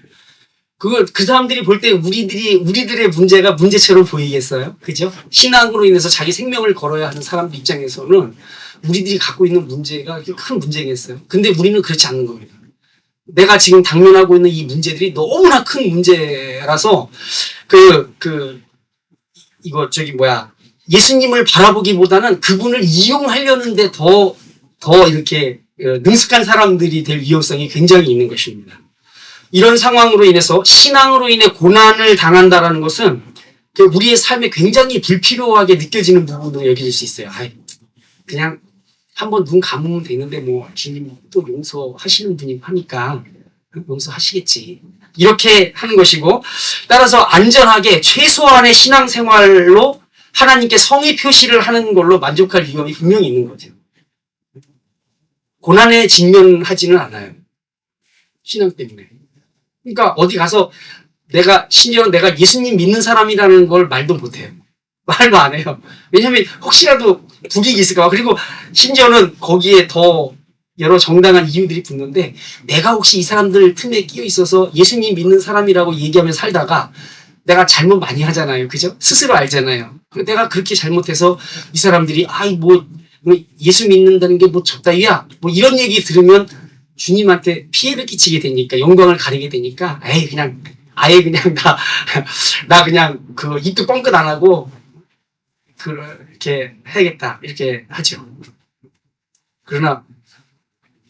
그 사람들이 볼 때 우리들의 문제가 문제처럼 보이겠어요? 그죠? 신앙으로 인해서 자기 생명을 걸어야 하는 사람들 입장에서는 우리들이 갖고 있는 문제가 큰 문제겠어요. 근데 우리는 그렇지 않는 겁니다. 내가 지금 당면하고 있는 이 문제들이 너무나 큰 문제라서 예수님을 바라보기보다는 그분을 이용하려는데 더 이렇게 능숙한 사람들이 될 위험성이 굉장히 있는 것입니다. 이런 상황으로 인해서 신앙으로 인해 고난을 당한다라는 것은 우리의 삶에 굉장히 불필요하게 느껴지는 부분으로 여겨질 수 있어요. 그냥 한번 눈 감으면 되는데 주님 또 용서하시는 분이 하니까 용서하시겠지. 이렇게 하는 것이고 따라서 안전하게 최소한의 신앙생활로 하나님께 성의 표시를 하는 걸로 만족할 위험이 분명히 있는 거죠. 고난에 직면하지는 않아요. 신앙 때문에. 그러니까 어디 가서 심지어 내가 예수님 믿는 사람이라는 걸 말도 못해요. 말도 안 해요. 왜냐하면 혹시라도 불이익이 있을까 봐. 그리고 심지어는 거기에 더 여러 정당한 이유들이 붙는데 내가 혹시 이 사람들 틈에 끼어 있어서 예수님 믿는 사람이라고 얘기하며 살다가 내가 잘못 많이 하잖아요. 그죠? 스스로 알잖아요. 내가 그렇게 잘못해서 이 사람들이 예수 믿는다는 게 적다이야. 이런 얘기 들으면 주님한테 피해를 끼치게 되니까 영광을 가리게 되니까 아예 그냥 나 그냥 입도 뻥끗 안 하고 그렇게 해야겠다 이렇게 하죠. 그러나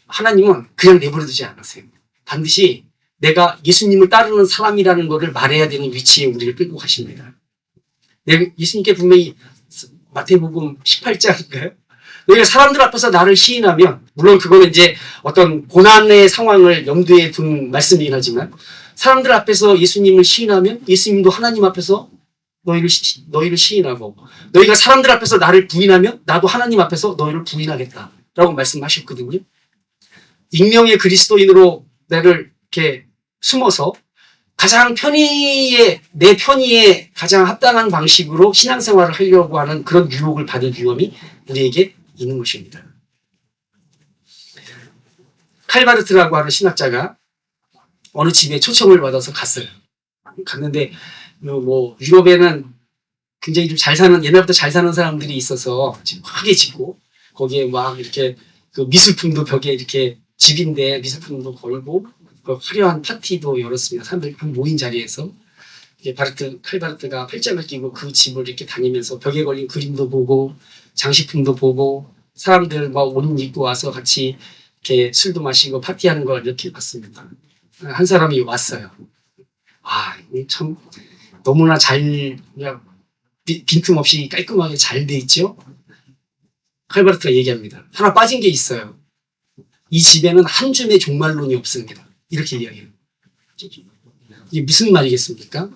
하나님은 그냥 내버려 두지 않으세요. 반드시 내가 예수님을 따르는 사람이라는 것을 말해야 되는 위치에 우리를 끌고 가십니다. 예수님께 분명히 마태복음 18장인가요? 너희가 사람들 앞에서 나를 시인하면, 물론 그거는 이제 어떤 고난의 상황을 염두에 둔 말씀이긴 하지만, 사람들 앞에서 예수님을 시인하면 예수님도 하나님 앞에서 너희를 시인하고, 너희가 사람들 앞에서 나를 부인하면 나도 하나님 앞에서 너희를 부인하겠다 라고 말씀하셨거든요. 익명의 그리스도인으로 나를 이렇게 숨어서 가장 내 편의에 가장 합당한 방식으로 신앙생활을 하려고 하는 그런 유혹을 받을 위험이 우리에게 있는 것입니다. 칼바르트라고 하는 신학자가 어느 집에 초청을 받아서 갔어요. 갔는데 뭐 유럽에는 굉장히 좀 잘 사는, 옛날부터 잘 사는 사람들이 있어서 크게 짓고 거기에 막 이렇게 그 미술품도 벽에 이렇게 집인데 미술품도 걸고 그 화려한 파티도 열었습니다. 사람들이 모인 자리에서 칼바르트가 팔짱을 끼고 그 집을 이렇게 다니면서 벽에 걸린 그림도 보고 장식품도 보고 사람들 막 옷 입고 와서 같이 이렇게 술도 마시고 파티하는 걸 이렇게 봤습니다. 한 사람이 왔어요. 참 너무나 잘, 그냥 빈틈없이 깔끔하게 잘 돼 있죠? 칼바르트가 얘기합니다. 하나 빠진 게 있어요. 이 집에는 한 줌의 종말론이 없습니다. 이렇게 이야기해요. 이게 무슨 말이겠습니까?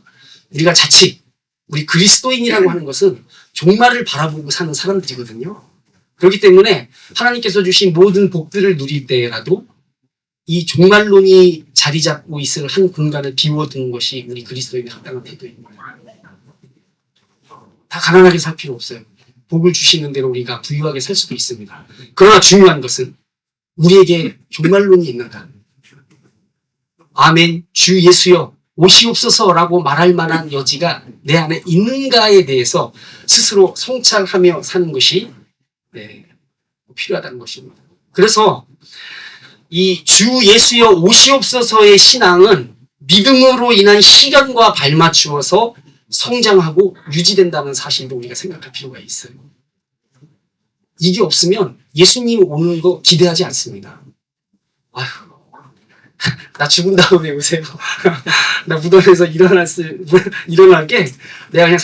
우리가 자칫 우리 그리스도인이라고 하는 것은 종말을 바라보고 사는 사람들이거든요. 그렇기 때문에 하나님께서 주신 모든 복들을 누릴 때라도 이 종말론이 자리 잡고 있을 한 공간을 비워두는 것이 우리 그리스도인의 합당한 태도입니다. 다 가난하게 살 필요 없어요. 복을 주시는 대로 우리가 부유하게 살 수도 있습니다. 그러나 중요한 것은 우리에게 종말론이 있는가? 아멘, 주 예수여 오시옵소서라고 말할 만한 여지가 내 안에 있는가에 대해서 스스로 성찰하며 사는 것이 필요하다는 것입니다. 그래서 이 주 예수여 오시옵소서의 신앙은 믿음으로 인한 시련과 발맞추어서 성장하고 유지된다는 사실도 우리가 생각할 필요가 있어요. 이게 없으면 예수님 오는 거 기대하지 않습니다. 나 죽은 다음에 오세요. 나 무덤에서 일어나게 내가 그냥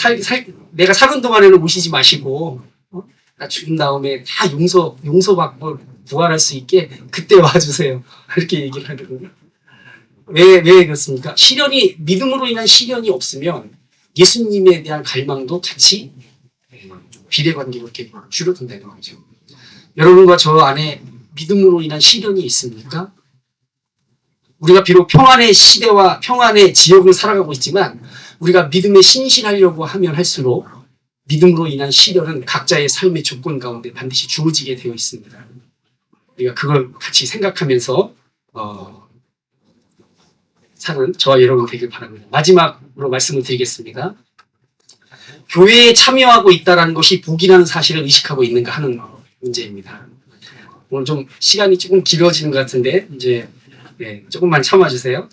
내가 사는 동안에는 오시지 마시고, 나 죽은 다음에 다 용서받고 부활할 수 있게 그때 와주세요. 이렇게 얘기를 하거든요. 왜 그렇습니까? 믿음으로 인한 시련이 없으면 예수님에 대한 갈망도 같이 비례관계로 이렇게 줄어든다는 거죠. 여러분과 저 안에 믿음으로 인한 시련이 있습니까? 우리가 비록 평안의 시대와 평안의 지역을 살아가고 있지만 우리가 믿음에 신실하려고 하면 할수록 믿음으로 인한 시련은 각자의 삶의 조건 가운데 반드시 주어지게 되어 있습니다. 우리가 그걸 같이 생각하면서 사는 저와 여러분 되길 바랍니다. 마지막으로 말씀을 드리겠습니다. 교회에 참여하고 있다는 것이 복이라는 사실을 의식하고 있는가 하는 문제입니다. 오늘 좀 시간이 조금 길어지는 것 같은데 이제 조금만 참아주세요.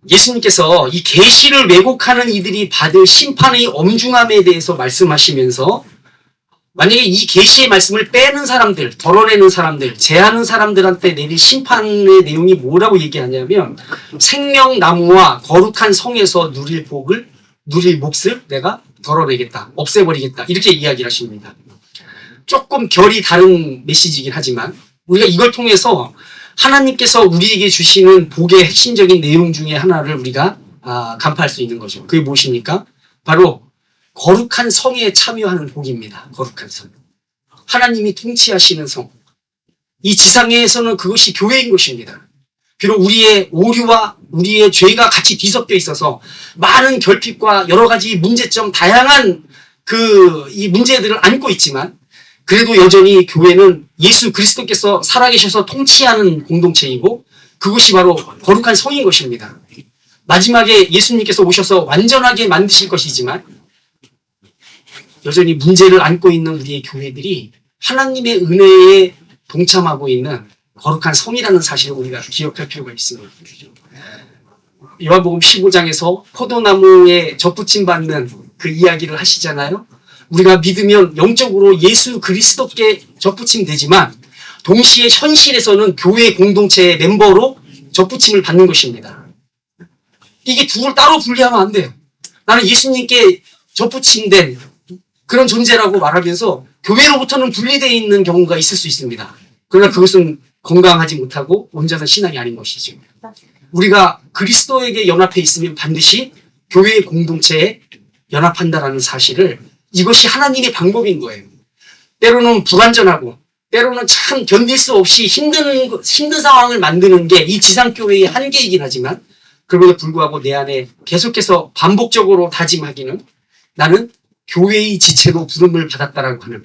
예수님께서 이 계시를 왜곡하는 이들이 받을 심판의 엄중함에 대해서 말씀하시면서 만약에 이 계시의 말씀을 빼는 사람들, 덜어내는 사람들, 제하는 사람들한테 내릴 심판의 내용이 뭐라고 얘기하냐면 생명나무와 거룩한 성에서 누릴 몫을 내가 덜어내겠다, 없애버리겠다 이렇게 이야기를 하십니다. 조금 결이 다른 메시지이긴 하지만 우리가 이걸 통해서 하나님께서 우리에게 주시는 복의 핵심적인 내용 중에 하나를 우리가 간파할 수 있는 거죠. 그게 무엇입니까? 바로 거룩한 성에 참여하는 복입니다. 거룩한 성. 하나님이 통치하시는 성. 이 지상에서는 그것이 교회인 것입니다. 비록 우리의 오류와 우리의 죄가 같이 뒤섞여 있어서 많은 결핍과 여러 가지 문제점, 다양한 이 문제들을 안고 있지만 그래도 여전히 교회는 예수 그리스도께서 살아계셔서 통치하는 공동체이고 그것이 바로 거룩한 성인 것입니다. 마지막에 예수님께서 오셔서 완전하게 만드실 것이지만 여전히 문제를 안고 있는 우리의 교회들이 하나님의 은혜에 동참하고 있는 거룩한 성이라는 사실을 우리가 기억할 필요가 있습니다. 요한복음 15장에서 포도나무에 접붙임 받는 그 이야기를 하시잖아요. 우리가 믿으면 영적으로 예수 그리스도께 접붙임 되지만 동시에 현실에서는 교회 공동체의 멤버로 접붙임을 받는 것입니다. 이게 둘을 따로 분리하면 안 돼요. 나는 예수님께 접붙임된 그런 존재라고 말하면서 교회로부터는 분리되어 있는 경우가 있을 수 있습니다. 그러나 그것은 건강하지 못하고 온전한 신앙이 아닌 것이죠. 우리가 그리스도에게 연합해 있으면 반드시 교회의 공동체에 연합한다라는 사실을, 이것이 하나님의 방법인 거예요. 때로는 불완전하고 때로는 참 견딜 수 없이 힘든 상황을 만드는 게 이 지상교회의 한계이긴 하지만, 그럼에도 불구하고 내 안에 계속해서 반복적으로 다짐하기는 나는 교회의 지체로 부름을 받았다라고 하는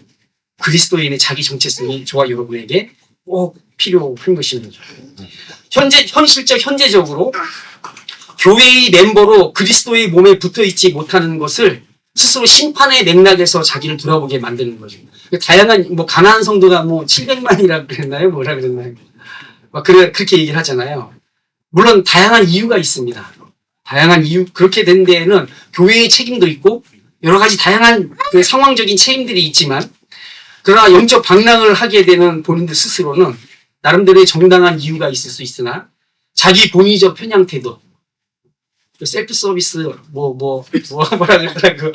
그리스도인의 자기 정체성이 저와 여러분에게 꼭 필요한 것입니다. 현실적으로 교회의 멤버로 그리스도의 몸에 붙어 있지 못하는 것을 스스로 심판의 맥락에서 자기를 돌아보게 만드는 거죠. 다양한, 가난한 성도가 700만이라고 그랬나요? 뭐라 그랬나요? 그렇게 얘기를 하잖아요. 물론 다양한 이유가 있습니다. 다양한 이유, 그렇게 된 데에는 교회의 책임도 있고 여러 가지 다양한 그 상황적인 책임들이 있지만, 그러나 영적 방랑을 하게 되는 본인들 스스로는 나름대로의 정당한 이유가 있을 수 있으나 자기 본의적 편향 태도, 셀프 서비스 뭐라 그러더라고,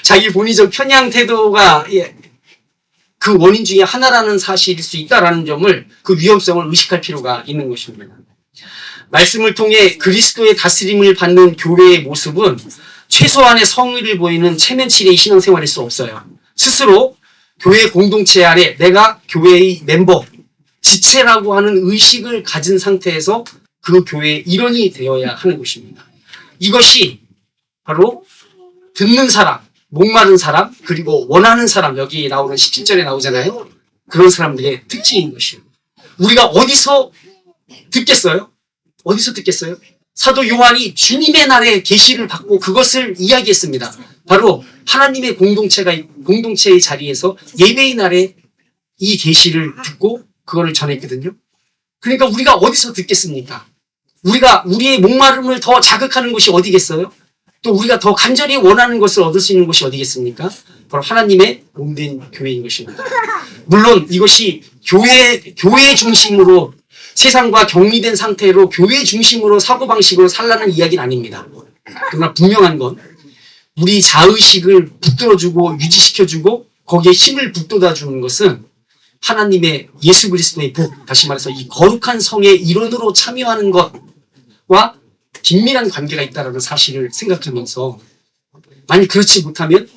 자기 본의적 편향 태도가 그 원인 중에 하나라는 사실일 수 있다라는 점을, 그 위험성을 의식할 필요가 있는 것입니다. 말씀을 통해 그리스도의 다스림을 받는 교회의 모습은 최소한의 성의를 보이는 체면치레의 신앙생활일 수 없어요. 스스로 교회 공동체 안에 내가 교회의 멤버, 지체라고 하는 의식을 가진 상태에서 그 교회의 일원이 되어야 하는 것입니다. 이것이 바로 듣는 사람, 목마른 사람, 그리고 원하는 사람, 여기 나오는 17절에 나오잖아요. 그런 사람들의 특징인 것이에요. 우리가 어디서 듣겠어요? 어디서 듣겠어요? 사도 요한이 주님의 날에 계시를 받고 그것을 이야기했습니다. 바로 하나님의 공동체의 자리에서 예배의 날에 이 계시를 듣고 그거를 전했거든요. 그러니까 우리가 어디서 듣겠습니까? 우리가 우리의 목마름을 더 자극하는 곳이 어디겠어요? 또 우리가 더 간절히 원하는 것을 얻을 수 있는 곳이 어디겠습니까? 바로 하나님의 몸된 교회인 것입니다. 물론 이것이 교회 중심으로, 세상과 격리된 상태로 교회 중심으로 사고방식으로 살라는 이야기는 아닙니다. 그러나 분명한 건 우리 자의식을 붙들어주고 유지시켜주고 거기에 힘을 북돋아주는 것은 하나님의 예수 그리스도의 복, 다시 말해서 이 거룩한 성의 일원으로 참여하는 것과 긴밀한 관계가 있다는 사실을 생각하면서, 만약 그렇지 못하면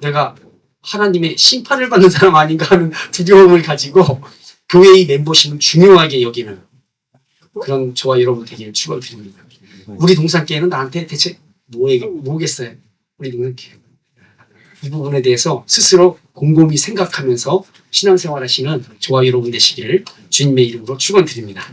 내가 하나님의 심판을 받는 사람 아닌가 하는 두려움을 가지고 교회의 멤버십을 중요하게 여기는 그런 저와 여러분 되기를 축원드립니다. 우리 동산교회는 나한테 대체 뭐겠어요? 우리 동산교회. 이 부분에 대해서 스스로 곰곰이 생각하면서 신앙생활 하시는 저와 여러분 되시기를 주님의 이름으로 축원드립니다.